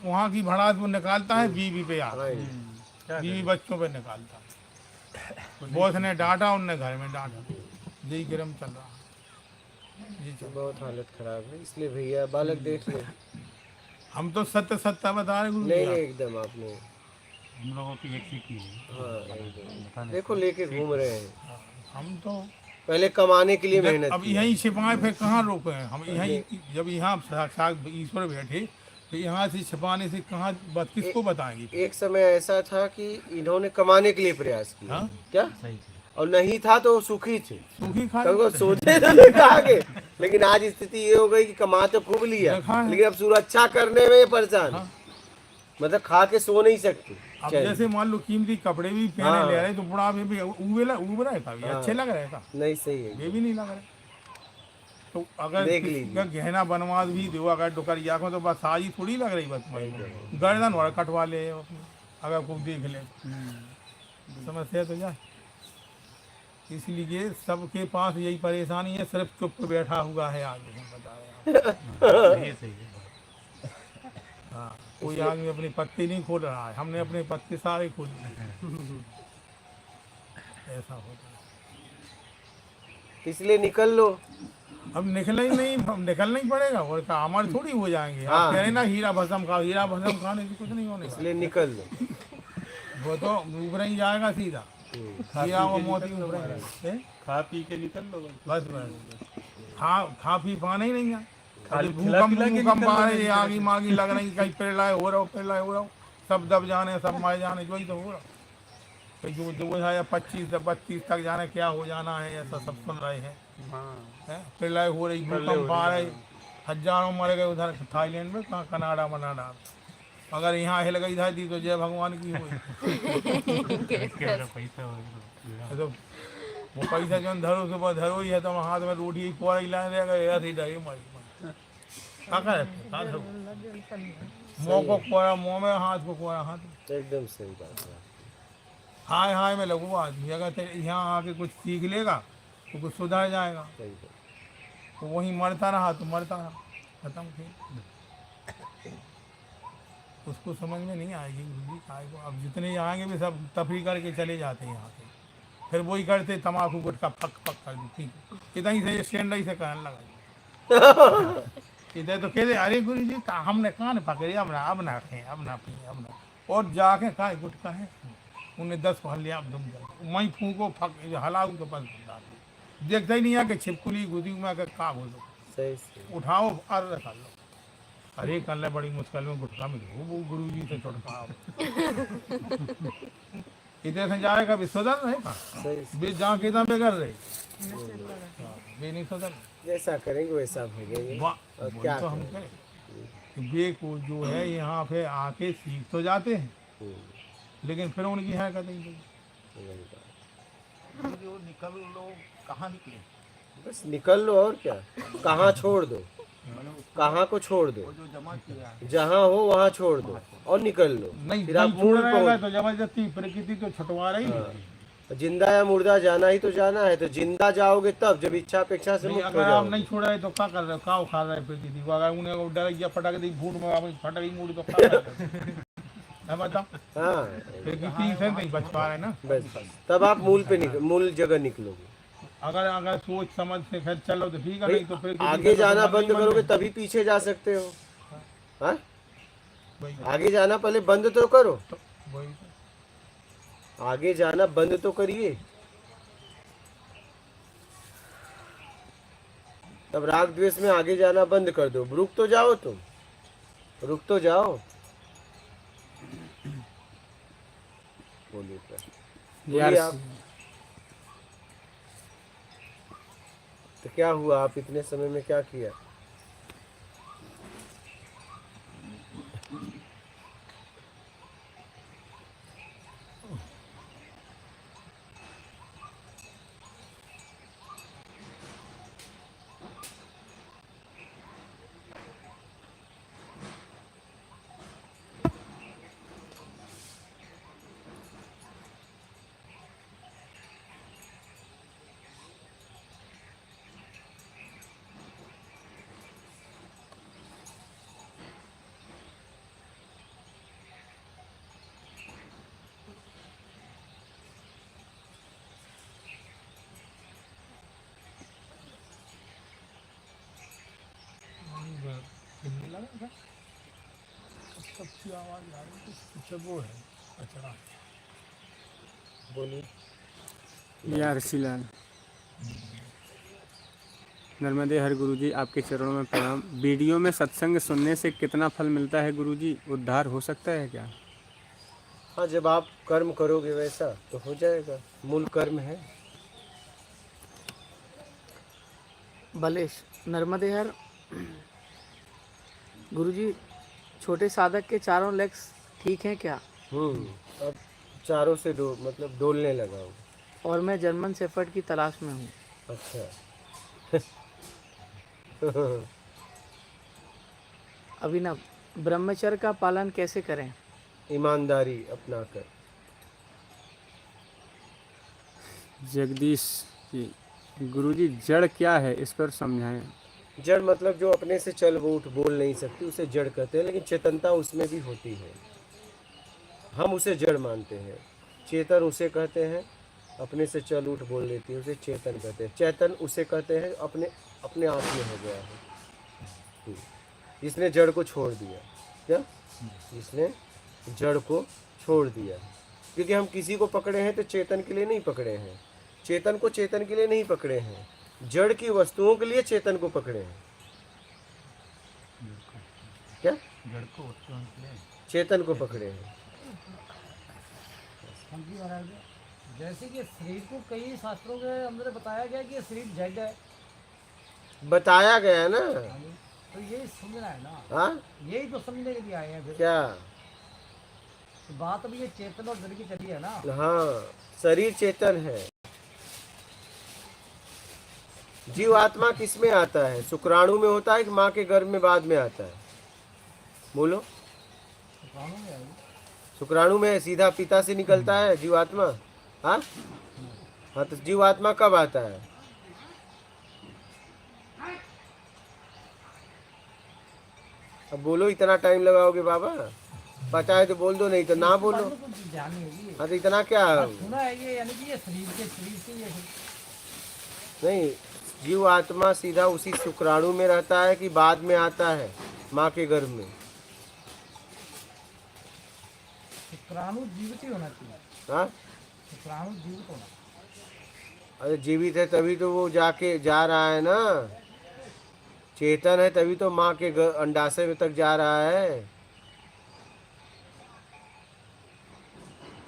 वहाँ की भड़ास वो निकालता है बीवी पे यार, बीवी बच्चों पे निकालता है। बॉस ने डांटा, उनने घर में डांटा, यही क्रम चल रहा है। बहुत हालत खराब है, इसलिए भैया बालक देख ले। हम तो सत्य बता रहे गुरु जी नहीं आप। एकदम आपने, हम लोगों की एक सीख है। हाँ एकदम। देखो लेके घूम रहे हैं, हम तो पहले कमाने के लिए मेहनत अब की। यहीं छिपाए फिर कहाँ रोके हैं हम, यहीं जब यहाँ साक्षात ईश्वर बैठे तो यहाँ से छिपाने से कहाँ बात किसको बताएंगे। एक समय ऐसा था कि इन्होंने कमाने के लिए प्रयास किया। हाँ? क्या और नहीं था तो सुखी थे, सूखी खा तो सोचे तो आगे। लेकिन आज स्थिति ये हो गई कि कमा तो खूब लिया, देखा है। लेकिन अब सुरक्षा करने में परेशान। हाँ। मतलब खा के सो नहीं सकते। अब चलिए। जैसे मान लो कीमती कपड़े भी पहने हाँ। ले रहे तो बुढ़ापे भी उब रहे था, हाँ। अच्छे लग रहे था, नहीं सही है। ये भी नहीं लग रहे। तो अगर देख किसी लीजिए। का गहना बनवा भी दो अगर डुकरिया को, तो बस साजी थोड़ी लग रही, बस गर्दन और कटवा ले अपनी, अगर कोई देख ले समस्या तो जाए। इसलिए सबके पास यही परेशानी है, सिर्फ चुप बैठा हुआ है आगे, हम बता रहे हैं। ये सही है। हाँ, कोई आदमी अपनी पत्ती नहीं खोल रहा है, हमने अपने पत्ते सारे खोल दिए। ऐसा होता है। इसलिए निकल लो। अब निकलना ही नहीं, अब निकलना ही पड़ेगा, और क्या हमारे थोड़ी हो जाएंगे। हाँ। आप कह रहे ना हीरा भस्म खाओ, हीरा भस्म खाने से कुछ नहीं होने वाला। इसलिए निकल लो। वो तो ऊपर ही जाएगा सीधा, हीरा और मोती ऊपर ही जाएगा। खा पी के निकल लो बस बस खा पी पाना ही नहीं है। खाली अभी खिला पिला के भूकंप निकल आ रहे रहे हैं। आगी मागी लग रही, कहीं पेड़ हो रहा हो, सब दब जाने, सब मारे जाने, जो ही तो हो रहा। तो जो 2025 से 32 तक जाने क्या हो जाना है, ऐसा सब सुन रहे हैं। पेड़ हो रही, भूकंप आ रहे, हजारों मर गए उधर थाईलैंड में, कहाँ कनाडा मनाडा। अगर यहाँ हिल गई धरती तो जय भगवान की हुई। पैसा तो वो पैसा जो धरो सुबह धरो ही है, तो हाथ में रोटी ही कोड़ा ही लाने रहेगा, ऐसे ही डरे मरी क्या करे, मुँह को कोड़ा मुँह में, हाथ को कोड़ा हाथ में। एकदम सही बात है। हाय हाय में लगू आदमी, अगर यहाँ आके कुछ सीख लेगा तो कुछ सुधर जाएगा। सही बात। तो वहीं मरता रहा तो मरता रहा, खत्म खेल। उसको समझ में नहीं आएगी गुरु जी काय को। अब जितने आएंगे भी सब तफरी करके चले जाते हैं यहाँ से, फिर वही करते तम्बाकू गुटखा फक फक कर दी, ठीक है। इतना ही से स्टैंड ही से कहने लगा। इधर तो कहते अरे गुरु जी हमने कान पकड़े, अब ना खाएं, अब ना पिए, अब ना। और जाके कहा गुटखा है, उन्हें 10 को हल लिया, अब दुम जाओ वहीं फूको फक हलाऊ तो बस देखता ही नहीं है कि छिपकुली गुदी में आकर का बोलो, सही सही। उठाओ और कर लो। अरे कर ले बड़ी मुश्किल में गुटखा में वो गुरु जी से छुटकारा। इधर से जाएगा भी सुधर रहेगा, सही बे जहाँ कितना बेगर रहे बे नहीं सुधर। जैसा करेंगे वैसा भोगेंगे। वाह और वही क्या तो हम करें? करें। बे को जो है यहाँ पे आके सीख तो जाते हैं, लेकिन फिर उनकी है कहते जो निकल लो कहाँ निकले, बस निकल लो और क्या, कहाँ छोड़ दो, कहाँ को छोड़ दो, वो जो जमा किया है जहाँ हो वहाँ छोड़ दो और निकल लो। नहीं फिर आप नहीं छोड़ मूल रहेगा पहुंच। तो जबरदस्ती प्रकृति तो छुटवा रही है। जिंदा या मुर्दा जाना ही तो जाना है, तो जिंदा जाओगे तब जब इच्छा अपेक्षा से नहीं, मुक्त हो अगर आप जाओगे। नहीं छोड़ रहे तो क्या कर रहे हो, क्या उखाड़ रहे प्रकृति को। अगर उन्हें डर गया फटक दी फूट में आप फटक गई मूड तो क्या कर रहे हो? मैं बताऊं हाँ प्रकृति से नहीं बच पा रहे ना। बस तब आप मूल पे मूल जगह निकलोगे। अगर अगर सोच समझ से फिर चलो तो ठीक है, नहीं तो प्रकृति आगे से तो जाना मन बंद ही मन करोगे में। तभी पीछे जा सकते हो। हाँ वही आगे जाना पहले बंद तो करो, तो वही तो। आगे जाना बंद तो करिए, तब राग द्वेष में आगे जाना बंद कर दो। रुक तो जाओ, तुम रुक तो जाओ। बोलिए बोलिए आप। तो क्या हुआ, आप इतने समय में क्या किया? हिलने लगा क्या? सबकी आवाज आ रही है, पीछे वो है कचरा। बोलिए। या ऋषिलाल, नर्मदे हर गुरुजी, आपके चरणों में प्रणाम। वीडियो में सत्संग सुनने से कितना फल मिलता है गुरुजी? उद्धार हो सकता है क्या? हाँ जब आप कर्म करोगे वैसा तो हो जाएगा, मूल कर्म है। बलेश नर्मदे हर गुरुजी, छोटे साधक के चारों लेग्स ठीक हैं क्या? अब चारों से मतलब डोलने लगा हूँ। और मैं जर्मन शेफर्ड की तलाश में हूँ। अच्छा अभिनव, ब्रह्मचर्य का पालन कैसे करें? ईमानदारी अपना कर। जगदीश जी, गुरुजी जड़ क्या है, इस पर समझाएं। जड़ मतलब जो अपने से चल वो उठ बोल नहीं सकती, उसे जड़ कहते हैं, लेकिन चेतनता उसमें भी होती है। हम उसे जड़ मानते हैं। चेतन उसे कहते हैं अपने से चल उठ बोल लेती है, उसे चेतन कहते हैं। चेतन उसे कहते हैं अपने अपने आप में हो गया है, जिसने जड़ को छोड़ दिया। क्या? जिसने जड़ को छोड़ दिया। क्योंकि हम किसी को पकड़े हैं तो चेतन के लिए नहीं पकड़े हैं, चेतन को चेतन के लिए नहीं पकड़े हैं, जड़ की वस्तुओं के लिए चेतन को पकड़े हैं। क्या? जड़ को वस्तुओं के लिए चेतन को पकड़े हैं। हम भी महाराज, जैसे कि शरीर को कई शास्त्रों के अंदर बताया गया कि ये शरीर जड़ है, बताया गया ना। तो यही समझना है ना, हाँ यही तो समझने के लिए आए हैं। फिर क्या? तो बात अब ये चेतन और जड़ की चली है ना। हाँ शरीर चेतन है। जीव आत्मा किस में आता है? शुक्राणु में होता है कि माँ के गर्भ में बाद में आता है? बोलो। शुक्राणु में आएगी। शुक्राणु में सीधा पिता से निकलता है जीवात्मा। हाँ हाँ, तो जीवात्मा कब आता है? अब बोलो, इतना टाइम लगाओगे बाबा? पता है तो बोल दो, नहीं तो ना बोलो। बाद में कुछ ध्यान नहीं होगी। हाँ तो इतना क्या सुना है ये, यानी कि ये शरीर से ये नहीं, जीव आत्मा सीधा उसी शुक्राणु में रहता है कि बाद में आता है माँ के गर्भ में? शुक्राणु जीवित ही होना चाहिए। हाँ, शुक्राणु जीवित होना। अरे जीवित है तभी तो वो जाके जा रहा है ना, चेतन है तभी तो माँ के अंडाशय में तक जा रहा है।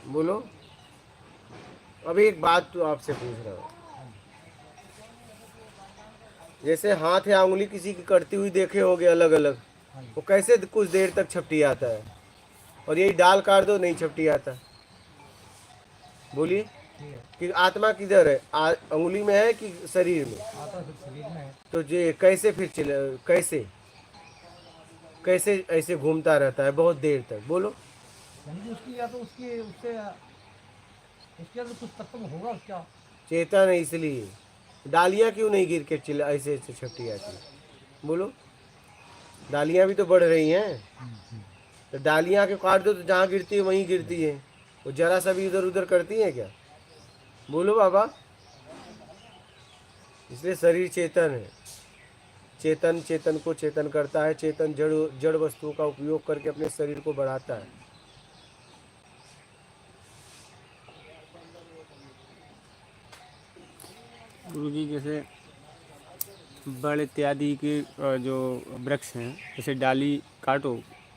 बोलो। अभी एक बात तो आपसे पूछ रहा हूँ, जैसे हाथ या उंगली किसी की कटती हुई देखे होगे अलग अलग, वो कैसे कुछ देर तक छपटी आता है, और यही डाल काट दो नहीं छपटी आता। बोलिए कि आत्मा किधर है, उंगली में है कि शरीर में? आता तो शरीर में है। तो ये कैसे फिर चले, कैसे कैसे ऐसे घूमता रहता है बहुत देर तक? बोलो। यानी कि उसकी या तो उसकी उससे उसके अंदर कुछ तत्व होगा उसका। चेतन है इसलिए। डालियाँ क्यों नहीं गिर के चिल्ला ऐसे ऐसे छपटी आती है? बोलो। डालियाँ भी तो बढ़ रही हैं, तो डालियाँ के काट दो तो जहाँ गिरती है वहीं गिरती है, वो जरा सा भी इधर उधर करती है क्या? बोलो बाबा। इसलिए शरीर चेतन है, चेतन चेतन को चेतन करता है, चेतन जड़ जड़ वस्तुओं का उपयोग करके अपने शरीर को बढ़ाता है। गुरुजी जैसे बड़ इत्यादि के जो वृक्ष हैं, जैसे डाली काटो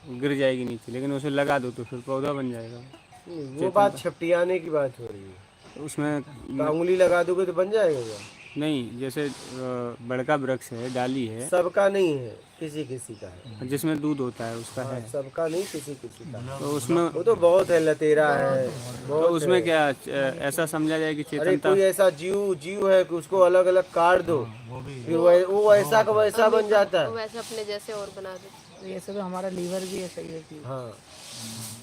गिर जाएगी नीचे, लेकिन उसे लगा दो तो फिर पौधा बन जाएगा। वो बात छपटियाने की बात हो रही है। उसमें तो उंगली लगा दोगे तो बन जाएगा क्या? नहीं, जैसे बड़का वृक्ष है, डाली है, सबका नहीं है, किसी किसी का है। जिसमें दूध होता है उसका हाँ, है, सबका नहीं, किसी किसी का है। तो उसमें वो तो बहुत है, लतेरा है तो बहुत उसमें है। क्या ऐसा समझा जाए कि अरे चेतनता? कोई ऐसा जीव है कि उसको अलग अलग काट दो, फिर वो ऐसा का वैसा बन जाता है। वैसे अपने जैसे और बना दे। तो ये सब हमारा लीवर भी ऐसा ही है कि हाँ,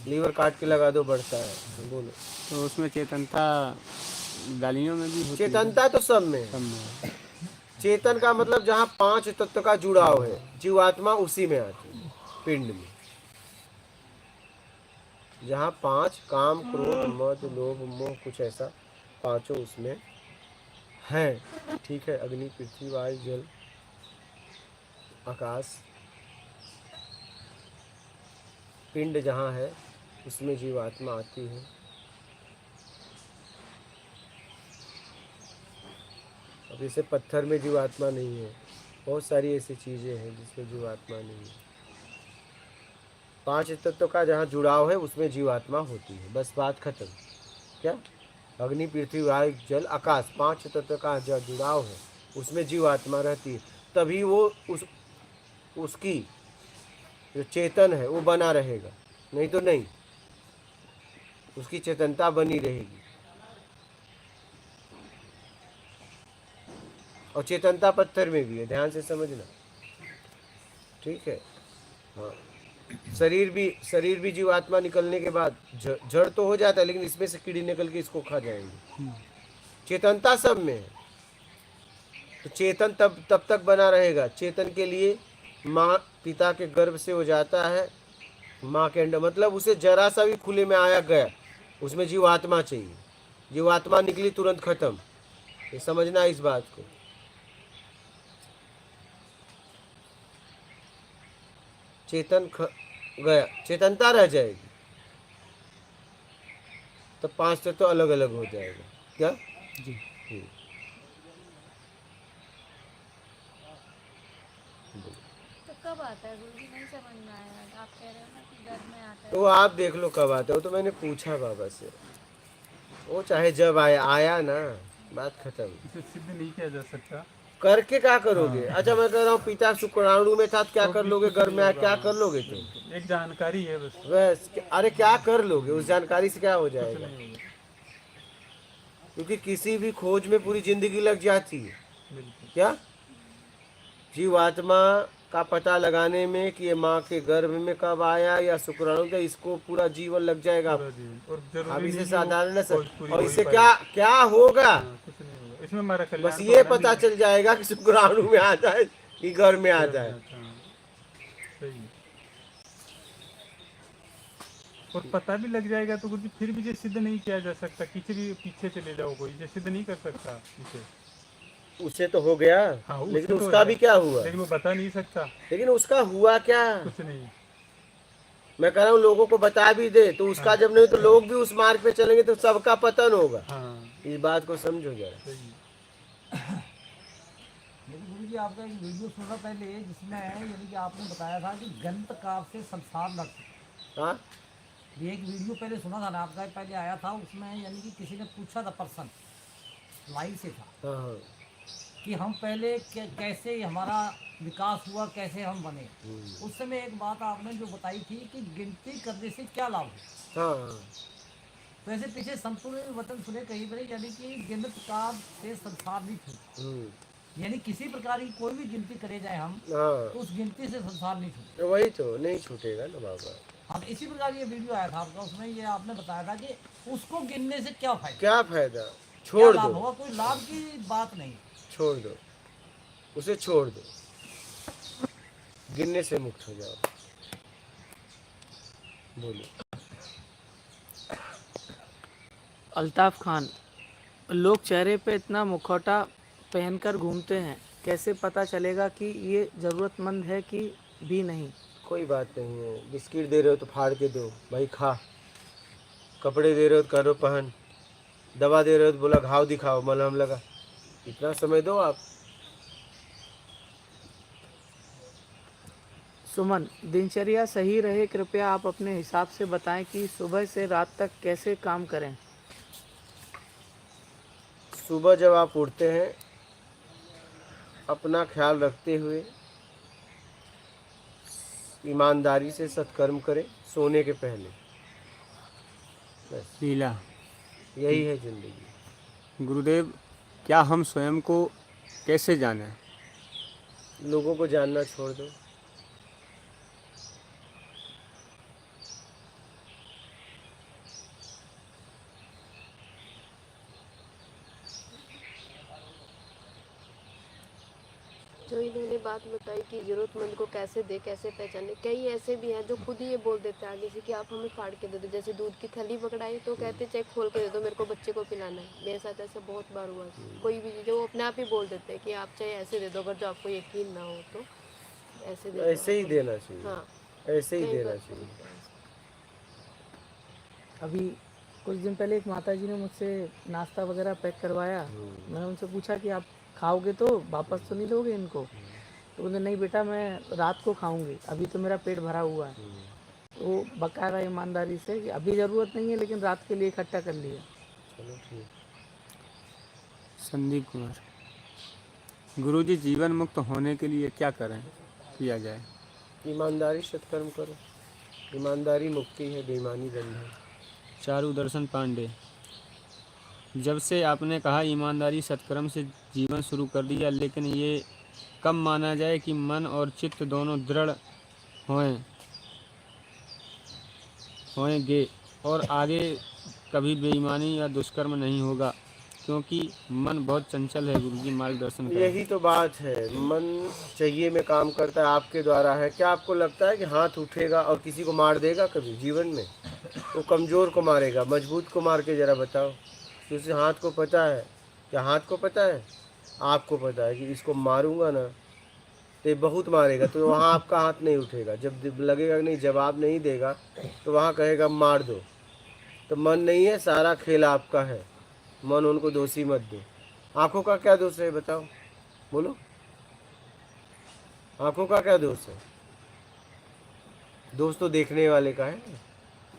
लीवर काट के लगा दो बढ़ता है। बोलो। तो उसमें चेतनता डालियों में भी होती है? चेतनता तो सब में है। सब में है। चेतन का मतलब जहाँ 5 तत्व का जुड़ाव है, जीवात्मा उसी में आती है, पिंड में। जहाँ 5 काम क्रोध मद लोभ मोह कुछ ऐसा पांचों उसमें है। ठीक है, अग्नि पृथ्वी वायु जल आकाश, पिंड जहाँ है उसमें जीवात्मा आती है। अब जैसे पत्थर में जीवात्मा नहीं है, बहुत सारी ऐसी चीज़ें हैं जिसमें जीवात्मा नहीं है। 5 तत्व का जहाँ जुड़ाव है उसमें जीवात्मा होती है, बस बात खत्म। क्या? अग्नि पृथ्वी वायु जल आकाश, 5 तत्व का जहाँ जुड़ाव है उसमें जीवात्मा रहती है, तभी वो उसकी जो चेतन है वो बना रहेगा, नहीं तो नहीं, उसकी चेतनता बनी रहेगी। और चेतनता पत्थर में भी है, ध्यान से समझना। ठीक है। हाँ, शरीर भी जीवात्मा निकलने के बाद जड़ तो हो जाता है, लेकिन इसमें से कीड़ी निकल के इसको खा जाएंगे। चेतनता सब में है, तो चेतन तब तक बना रहेगा। चेतन के लिए माँ पिता के गर्भ से हो जाता है, माँ के अंडा, मतलब उसे जरा सा भी खुले में आया गया, उसमें जीवात्मा चाहिए। जीवात्मा निकली तुरंत खत्म। ये समझना इस बात को। चेतन गया, चेतनता रह जाएगी, तो 5 तत्व अलग अलग हो जाएगा। क्या जी। तो कब आता है गुरुजी, नहीं समझ में आया। आप कह रहे हो ना कि घर में आता है। तो आप देख लो कब आता है, वो तो मैंने पूछा बाबा से, वो चाहे जब आया ना, बात खत्म। इसे सिद्ध नहीं किया जा सकता। करके क्या करोगे? अच्छा मैं कह रहा हूँ पिता शुक्राणु में था, क्या कर लोगे? घर में आया क्या कर लोगे तुम? एक जानकारी है बस। बस अरे क्या कर लोगे? उस जानकारी से क्या हो जाएगा? क्योंकि किसी भी खोज में पूरी जिंदगी लग जाती है। क्या? जीवात्मा का पता लगाने में कि ये माँ के गर्भ में कब आया या शुक्राणु का, इसको पूरा जीवन लग जाएगा। अब इसे साधारण और इससे क्या होगा? इसमें हमारा बस ये पता चल जाएगा कि शुक्राणु में आ जाए कि घर में आ जाए। और पता भी लग जाएगा तो गुरुजी फिर भी ये सिद्ध नहीं किया जा सकता, पीछे चले जाओ कोई ये सिद्ध नहीं कर सकता इसे। उसे तो हो गया, हाँ, उससे लेकिन तो उसका है। भी क्या हुआ? लेकिन वो बता नहीं सकता लेकिन उसका हुआ क्या? कुछ नहीं। मैं कह रहा हूँ लोगों को बता भी दे तो उसका जब नहीं तो लोग भी उस मार्ग पे चलेंगे तो सबका पतन होगा। हाँ इस बात को समझो जरा। सही। लेकिन गुरु जी आपका एक वीडियो सुना पहले जिसमें यानी कि आपने बताया था कि गंत काल से संसार लड़ सकता। हाँ ये एक वीडियो पहले सुना था ना आपका, पहले आया था उसमें, यानी कि किसी ने पूछा था, पर्सन लाइव से था हाँ हाँ कि हम पहले कैसे हमारा विकास हुआ, कैसे हम बने। उस समय एक बात आपने जो बताई थी कि गिनती करने से क्या लाभ है। हाँ हाँ तो ऐसे पीछे संपूर्ण वचन सुने कहीं पर, यानी कि गिनत काल से संसार नहीं छूटे, यानी किसी प्रकार की कोई भी गिनती करे जाए हम हाँ तो उस गिनती से संसार नहीं छूटे। तो वही तो नहीं छूटेगा ना बाबा। अब इसी प्रकार ये वीडियो आया था आपका, उसमें ये आपने बताया था कि उसको गिनने से क्या फायदा, क्या फायदा? क्या छोड़ लाभ दो, होगा, कोई लाभ की बात नहीं। छोड़ दो, उसे छोड़ दो, गिनने से मुक्त हो जाओ। बोलो। अल्ताफ खान, लोग चेहरे पे इतना मुखौटा पहनकर घूमते हैं, कैसे पता चलेगा कि ये ज़रूरतमंद है कि भी नहीं? कोई बात नहीं है, बिस्किट दे रहे हो तो फाड़ के दो भाई, खा। कपड़े दे रहे हो तो करो पहन। दवा दे रहे हो तो बोला घाव दिखाओ, मलहम लगा। इतना समय दो आप। सुमन, दिनचर्या सही रहे कृपया आप अपने हिसाब से बताएं कि सुबह से रात तक कैसे काम करें। सुबह जब आप उठते हैं अपना ख्याल रखते हुए ईमानदारी से सत्कर्म करें सोने के पहले, बस लीला। यही है जिंदगी। गुरुदेव, क्या हम स्वयं को कैसे जानें? लोगों को जानना छोड़ दो। जो इन्होंने बात बताई कि जरूरतमंद को कैसे दे, कैसे पहचाने, कई ऐसे भी हैं जो खुद ही ये बोल देते हैं आगे से कि आप हमें फाड़ के दे दो। जैसे दूध की थैली पकड़ाई तो कहते चेक खोल के दे दो, मेरे को बच्चे को पिलाना है। मेरे साथ ऐसा बहुत बार हुआ है। कोई भी जो अपने आप ही बोल देते हैं कि आप चाहे ऐसे दे दो, अगर जो आपको यकीन ना हो तो ऐसे दे दो। ऐसे ही देना चाहिए। हाँ, ऐसे ही कई देना बार चाहिए। अभी कुछ दिन पहले एक माता जी ने मुझसे नाश्ता वगैरह पैक करवाया। मैंने उनसे पूछा कि आप खाओगे तो वापस तो नहीं दोगे इनको? तो बोले नहीं बेटा, मैं रात को खाऊंगी, अभी तो मेरा पेट भरा हुआ है। वो बकायदा ईमानदारी से कि अभी ज़रूरत नहीं है लेकिन रात के लिए इकट्ठा कर लिया। चलो ठीक। संदीप कुमार, गुरुजी, जीवन मुक्त होने के लिए क्या करें, किया जाए? ईमानदारी सत्कर्म करो। ईमानदारी मुक्ति है, बेईमानी दंड है। चारू दर्शन पांडे, जब से आपने कहा ईमानदारी सत्कर्म से जीवन शुरू कर दिया, लेकिन ये कब माना जाए कि मन और चित्त दोनों दृढ़ होंगे और आगे कभी बेईमानी या दुष्कर्म नहीं होगा, क्योंकि मन बहुत चंचल है। गुरुजी मार्गदर्शन करें। यही तो बात है, मन चाहिए में काम करता है, आपके द्वारा है। क्या आपको लगता है कि हाथ उठेगा और किसी को मार देगा कभी जीवन में? वो कमज़ोर को मारेगा, मजबूत को मार के ज़रा बताओ। कि उसे हाथ को पता है, क्या हाथ को पता है? आपको पता है कि इसको मारूंगा ना तो ये बहुत मारेगा, तो वहाँ आपका हाथ नहीं उठेगा। जब लगेगा कि नहीं, जवाब नहीं देगा, तो वहाँ कहेगा मार दो। तो मन नहीं है, सारा खेल आपका है। मन उनको दोषी मत दो। आँखों का क्या दोष है बताओ, बोलो। आँखों का क्या दोष है? दोष तो देखने वाले का है।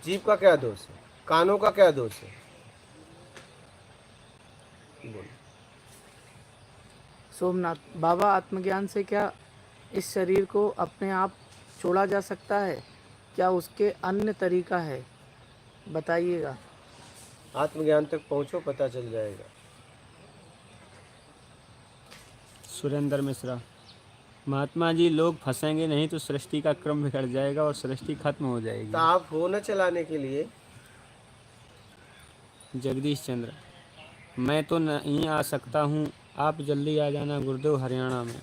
जीभ का क्या दोष है? कानों का क्या दोष है? बोलो। सोमनाथ, बाबा, आत्मज्ञान से क्या इस शरीर को अपने आप छोड़ा जा सकता है? क्या उसके अन्य तरीका है, बताइएगा। आत्मज्ञान तक पहुँचो, पता चल जाएगा। सुरेंद्र मिश्रा, महात्मा जी, लोग फंसेंगे नहीं तो सृष्टि का क्रम बिगड़ जाएगा और सृष्टि खत्म हो जाएगी। तो आप हो न चलाने के लिए। जगदीश चंद्र, मैं तो नहीं आ सकता हूँ, आप जल्दी आ जाना गुरुदेव, हरियाणा में।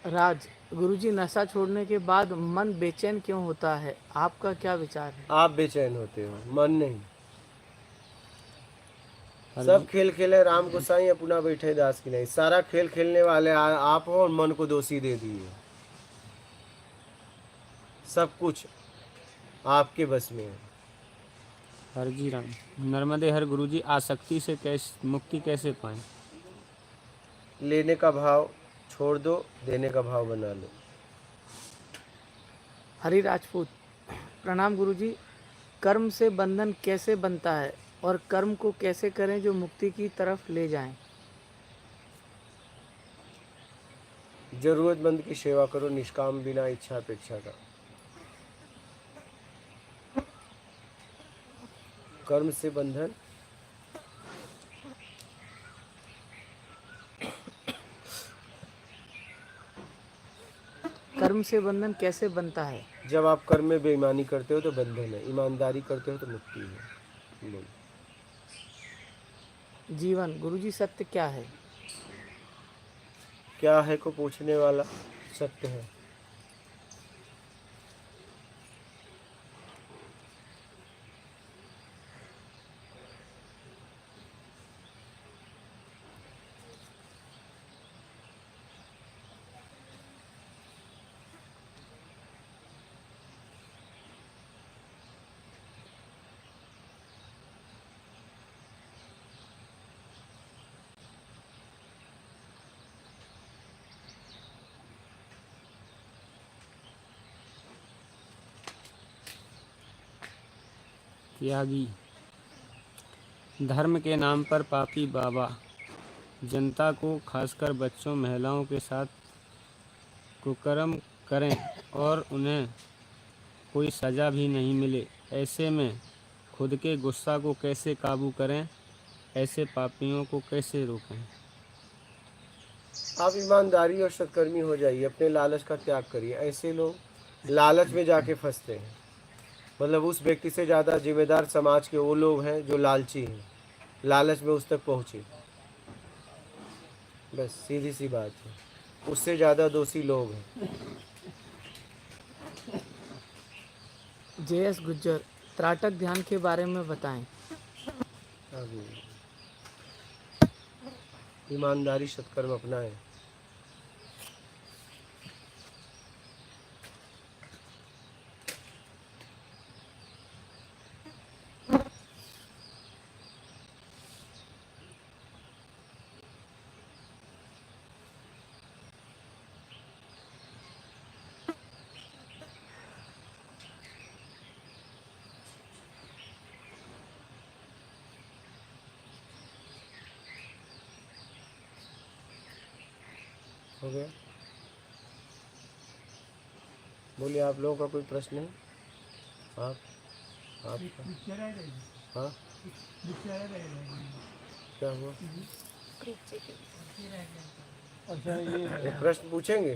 राज, गुरुजी, नशा छोड़ने के बाद मन बेचैन क्यों होता है? आपका क्या विचार है? आप बेचैन होते हो, मन नहीं। सब खेल खेले राम गोसाई अपना बैठे दास की नहीं। सारा खेल खेलने वाले आप हो और मन को दोषी दे दिए। सब कुछ आपके बस में है। हरजी राम। नर्मदे हर गुरुजी, आसक्ति से कैसे मुक्ति कैसे पाएं? लेने का भाव छोड़ दो, देने का भाव बना लो। हरि राजपूत, प्रणाम गुरुजी। कर्म से बंधन कैसे बनता है और कर्म को कैसे करें जो मुक्ति की तरफ ले जाएं? जरूरतमंद की सेवा करो, निष्काम, बिना इच्छा अपेक्षा का। कर्म से बंधन कर्म से बंधन कैसे बनता है? जब आप कर्म में बेईमानी करते हो तो बंधन है, ईमानदारी करते हो तो मुक्ति है। बोलो। जीवन, गुरुजी सत्य क्या है? क्या है को पूछने वाला सत्य है। त्यागी। धर्म के नाम पर पापी बाबा जनता को, खासकर बच्चों महिलाओं के साथ कुकर्म करें और उन्हें कोई सज़ा भी नहीं मिले। ऐसे में खुद के गुस्सा को कैसे काबू करें? ऐसे पापियों को कैसे रोकें? आप ईमानदारी और सत्कर्मी हो जाइए, अपने लालच का त्याग करिए। ऐसे लोग लालच में जाके फंसते हैं। मतलब उस व्यक्ति से ज़्यादा जिम्मेदार समाज के वो लोग हैं जो लालची हैं, लालच में उस तक पहुँचे। बस सीधी सी बात है, उससे ज़्यादा दोषी लोग हैं। JS गुज्जर, त्राटक ध्यान के बारे में बताएं। आगे। ईमानदारी सत्कर्म अपनाएं। हो गया? बोलिए, आप लोगों का कोई प्रश्न है? आपका? हाँ, क्या हुआ? अच्छा, ये एक प्रश्न पूछेंगे?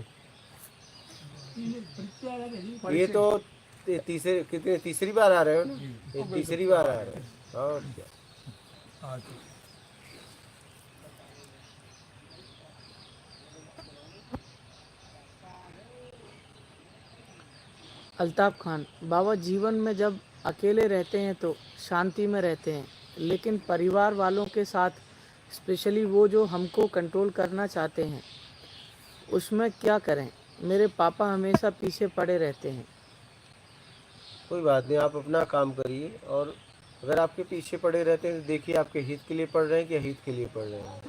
ये तो तीसरी बार आ रहे हो ना? ये तीसरी बार आ रहे हो। और क्या? अच्छा। अल्ताफ खान, बाबा जीवन में जब अकेले रहते हैं तो शांति में रहते हैं, लेकिन परिवार वालों के साथ, स्पेशली वो जो हमको कंट्रोल करना चाहते हैं, उसमें क्या करें? मेरे पापा हमेशा पीछे पड़े रहते हैं। कोई बात नहीं, आप अपना काम करिए। और अगर आपके पीछे पड़े रहते हैं तो देखिए आपके हित के लिए पढ़ रहे हैं कि हित के लिए पढ़ रहे हैं,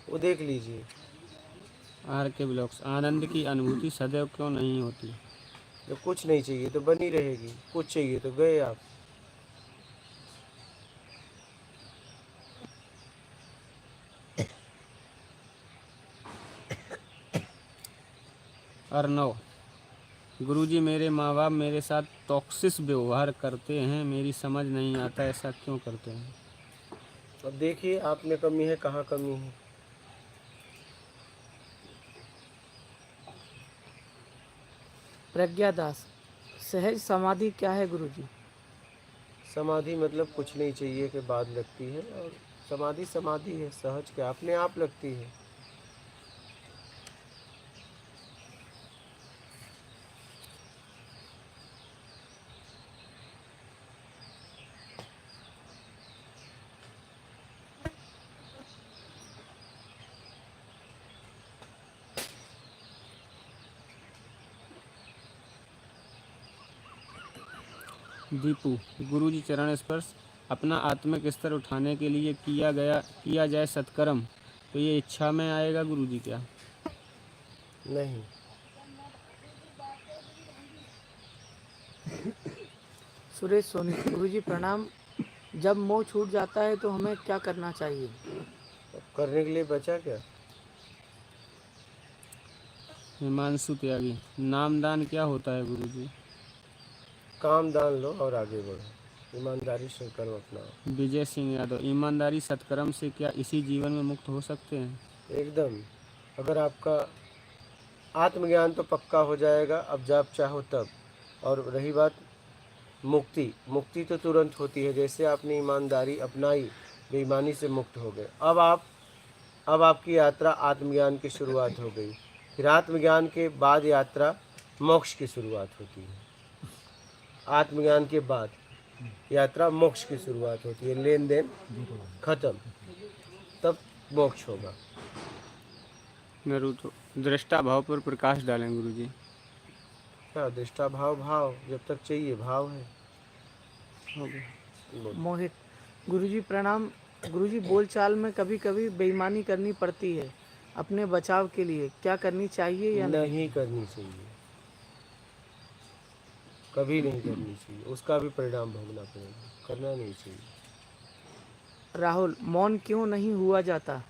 वो देख लीजिए। RK ब्लॉक्स, आनंद की अनुभूति सदैव क्यों नहीं होती? तो कुछ नहीं चाहिए तो बनी रहेगी, कुछ चाहिए तो गए आप। अर्नव, गुरुजी मेरे माँ बाप मेरे साथ टॉक्सिस व्यवहार करते हैं, मेरी समझ नहीं आता ऐसा क्यों करते हैं? अब देखिए आप में कमी है, कहाँ कमी है। प्रज्ञा दास, सहज समाधि क्या है गुरुजी? समाधि मतलब कुछ नहीं चाहिए के बाद लगती है, और समाधि समाधि है, सहज क्या अपने आप लगती है। दीपू, गुरुजी चरण स्पर्श अपना आत्मिक स्तर उठाने के लिए किया जाए सत्कर्म, तो ये इच्छा में आएगा गुरुजी क्या? नहीं। सुरेश सोनी, गुरुजी प्रणाम। जब मोह छूट जाता है तो हमें क्या करना चाहिए? अब करने के लिए बचा क्या? हिमांशु त्यागी, नामदान क्या होता है गुरुजी? काम दान लो और आगे बढ़ो, ईमानदारी से कर्म अपनाओ। विजय सिंह यादव, ईमानदारी सत्कर्म से क्या इसी जीवन में मुक्त हो सकते हैं? एकदम। अगर आपका आत्मज्ञान तो पक्का हो जाएगा, अब जब चाहो तब। और रही बात मुक्ति, मुक्ति तो तुरंत होती है। जैसे आपने ईमानदारी अपनाई, बेईमानी से मुक्त हो गए। अब आपकी यात्रा आत्मज्ञान की शुरुआत हो गई। फिर आत्मज्ञान के बाद यात्रा मोक्ष की शुरुआत होती है। आत्मज्ञान के बाद यात्रा मोक्ष की शुरुआत होती है। लेन देन खत्म, तब मोक्ष होगा। नरूतो, दृष्टा भाव पर प्रकाश डालें गुरुजी। क्या दृष्टा भाव जब तक चाहिए भाव है। हो गया। बोलो। मोहित, गुरुजी प्रणाम। गुरुजी बोलचाल में कभी कभी बेईमानी करनी पड़ती है, अपने बचाव के लिए क्या करनी चाहिए या नहीं? नहीं करनी चाहिए, कभी नहीं करनी चाहिए। उसका भी परिणाम भोगना पड़ेगा, करना नहीं चाहिए। राहुल, मौन क्यों नहीं हुआ जाता?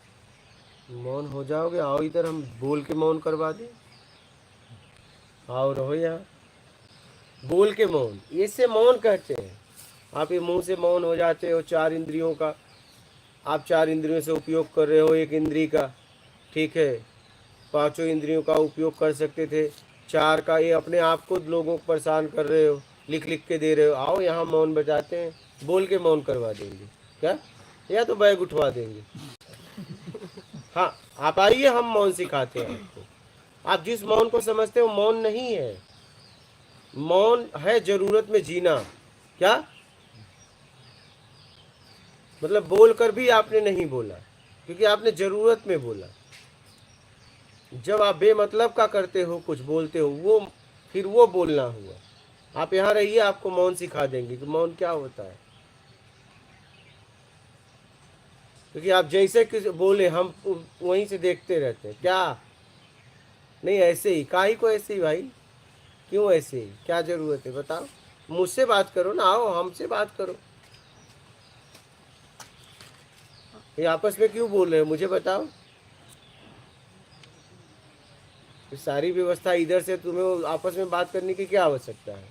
मौन हो जाओगे, आओ इधर, हम बोल के मौन करवा दें। आओ रहो यहाँ, बोल के मौन, इससे मौन कहते हैं। आप ये मुंह से मौन हो जाते हो। 4 इंद्रियों का आप 4 इंद्रियों से उपयोग कर रहे हो, एक इंद्री का, ठीक है। 5 इंद्रियों का उपयोग कर सकते थे, 4 का ये अपने आप को लोगों को परेशान कर रहे हो, लिख लिख के दे रहे हो। आओ यहाँ मौन बजाते हैं, बोल के मौन करवा देंगे क्या, या तो बैग उठवा देंगे। हाँ आप आइए, हम मौन सिखाते हैं आपको। आप जिस मौन को समझते हो मौन नहीं है, मौन है जरूरत में जीना। क्या मतलब, बोलकर भी आपने नहीं बोला, क्योंकि आपने जरूरत में बोला। जब आप बेमतलब का करते हो, कुछ बोलते हो, वो फिर वो बोलना हुआ। आप यहाँ रहिए, आपको मौन सिखा देंगे कि मौन क्या होता है। क्योंकि आप जैसे किसी बोले, हम वहीं से देखते रहते हैं। क्या नहीं, ऐसे ही काहे को, ऐसे ही भाई, क्यों ऐसे ही, क्या जरूरत है बताओ। मुझसे बात करो ना, आओ हमसे बात करो। ये आपस में क्यों बोल रहे हो, मुझे बताओ। सारी व्यवस्था इधर से, तुम्हें आपस में बात करने की क्या आवश्यकता है।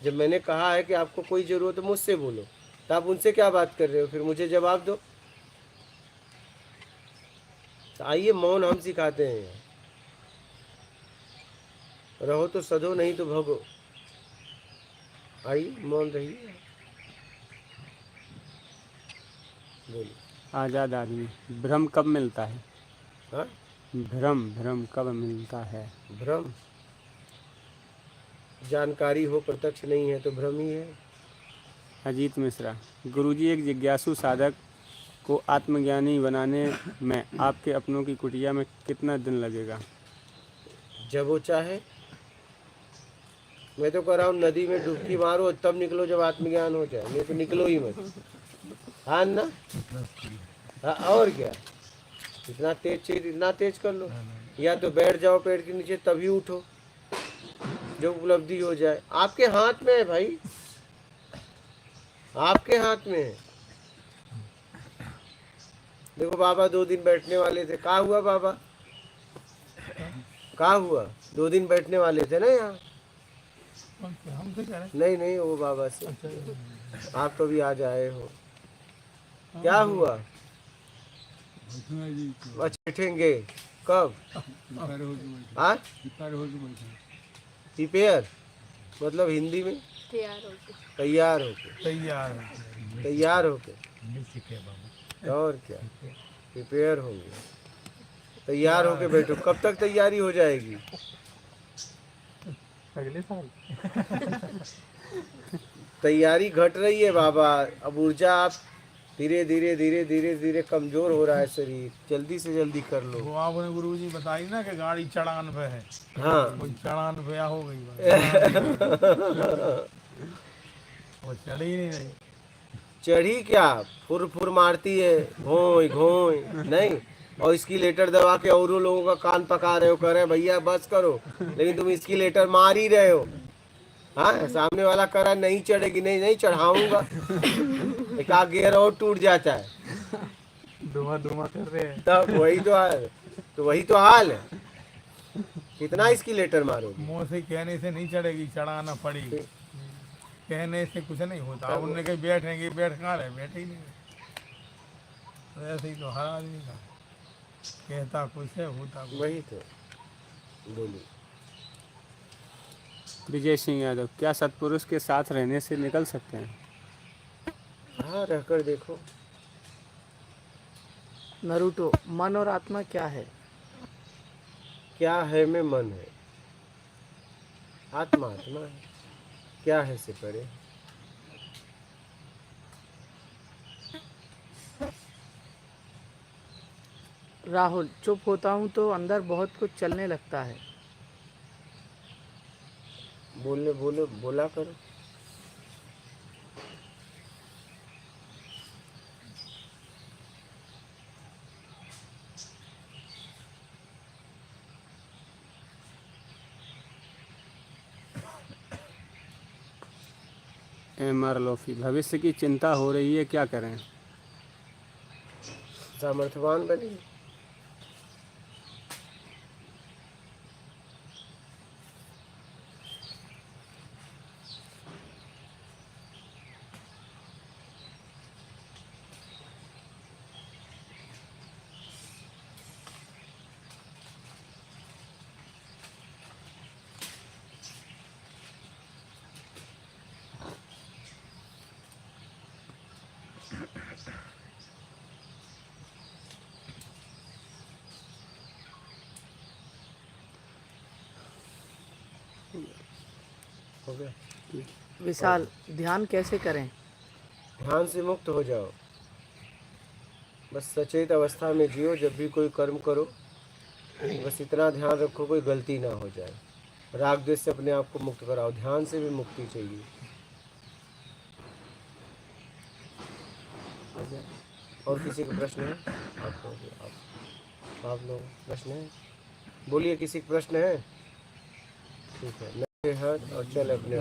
जब मैंने कहा है कि आपको कोई जरूरत है मुझसे बोलो, तो आप उनसे क्या बात कर रहे हो, फिर मुझे जवाब दो। तो आइए, मौन हम सिखाते हैं। रहो तो सधो, नहीं तो भगो। आइए, मौन रहिए, बोलिए। आज़ाद आदमी, भ्रम कब मिलता है? हाँ, भ्रम कब मिलता है? भ्रम, जानकारी हो, प्रत्यक्ष नहीं है तो भ्रम ही है। अजीत मिश्रा, गुरुजी एक जिज्ञासु साधक को आत्मज्ञानी बनाने में आपके अपनों की कुटिया में कितना दिन लगेगा? जब वो चाहे। मैं तो कह रहा हूँ, नदी में डुबकी मारो तब निकलो जब आत्मज्ञान हो जाए, नहीं तो निकलो ही मत। हाँ ना, हाँ, और क्या, इतना तेज चाहिए इतना तेज कर लो, या तो बैठ जाओ पेड़ के नीचे तभी उठो, जो उपलब्धि हो जाए। आपके हाथ में है भाई, आपके हाथ में है। देखो बाबा 2 दिन बैठने वाले थे, कहाँ हुआ बाबा, कहाँ हुआ, 2 दिन बैठने वाले थे ना यहाँ। हमसे कह रहे नहीं नहीं, वो बाबा से आप कभी आज आए हो, क्या हुआ। अच्छा, बैठेंगे कब, आज प्रिपेयर, मतलब हिंदी में तैयार हो गए। तैयार होके, तैयार होके, और क्या, प्रिपेयर होंगे, तैयार होके बैठो। कब तक तैयारी हो जाएगी, अगले साल। तैयारी घट रही है बाबा। अब ऊर्जा आप धीरे धीरे धीरे धीरे धीरे कमजोर हो रहा है शरीर, जल्दी से जल्दी कर लो। वो आपने गुरुजी बताई ना कि गाड़ी चढ़ान पे है, हाँ, कोई चढ़ान पे हो गई। वो चढ़ ही नहीं रही। चढ़ी क्या, फुर फुर मारती है, घोई घोई नहीं। और इसकी लेटर दबा के और लोगों का कान पका रहे हो, कह रहे भैया बस करो, लेकिन तुम इसकी लेटर मार ही रहे हो। हाँ, सामने वाला कह रहा नहीं चढ़ेगी, नहीं नहीं चढ़ाऊंगा, एक आध गियर और टूट जाता है। धुआं धुआं कर रहे हैं। तब वही तो हाल है। कितना इसकी लेटर मारोगे। मुंह से कहने से नहीं चढ़ेगी, चढ़ाना पड़ेगी। कहने से कुछ नहीं होता। अब उन्होंने कहीं बैठेंगे, बैठ कहाँ रहे, बैठे ही नहीं रहे। ऐसे ही तो हर आदमी का कहता कुछ है, होता कुछ। वही तो बोलिए। विजय सिंह यादव, क्या सत्पुरुष के साथ रहने से निकल सकते हैं? हाँ, रहकर देखो। नरूटो, मन और आत्मा क्या है? क्या है में मन है, आत्मा आत्मा है, क्या है से परे। राहुल, चुप होता हूँ तो अंदर बहुत कुछ चलने लगता है। बोला करो। MR लोफी, भविष्य की चिंता हो रही है, क्या करें? सामर्थ्यवान बनिए। हो गया। विशाल, ध्यान कैसे करें? ध्यान से मुक्त हो जाओ, बस सचेत अवस्था में जियो। जब भी कोई कर्म करो, बस इतना ध्यान रखो कोई गलती ना हो जाए। राग द्वेष से अपने आप को मुक्त कराओ, ध्यान से भी मुक्ति चाहिए। और किसी का प्रश्न है? आप लोग प्रश्न है, बोलिए। किसी का प्रश्न है? ठीक है, हाथ और चल अपने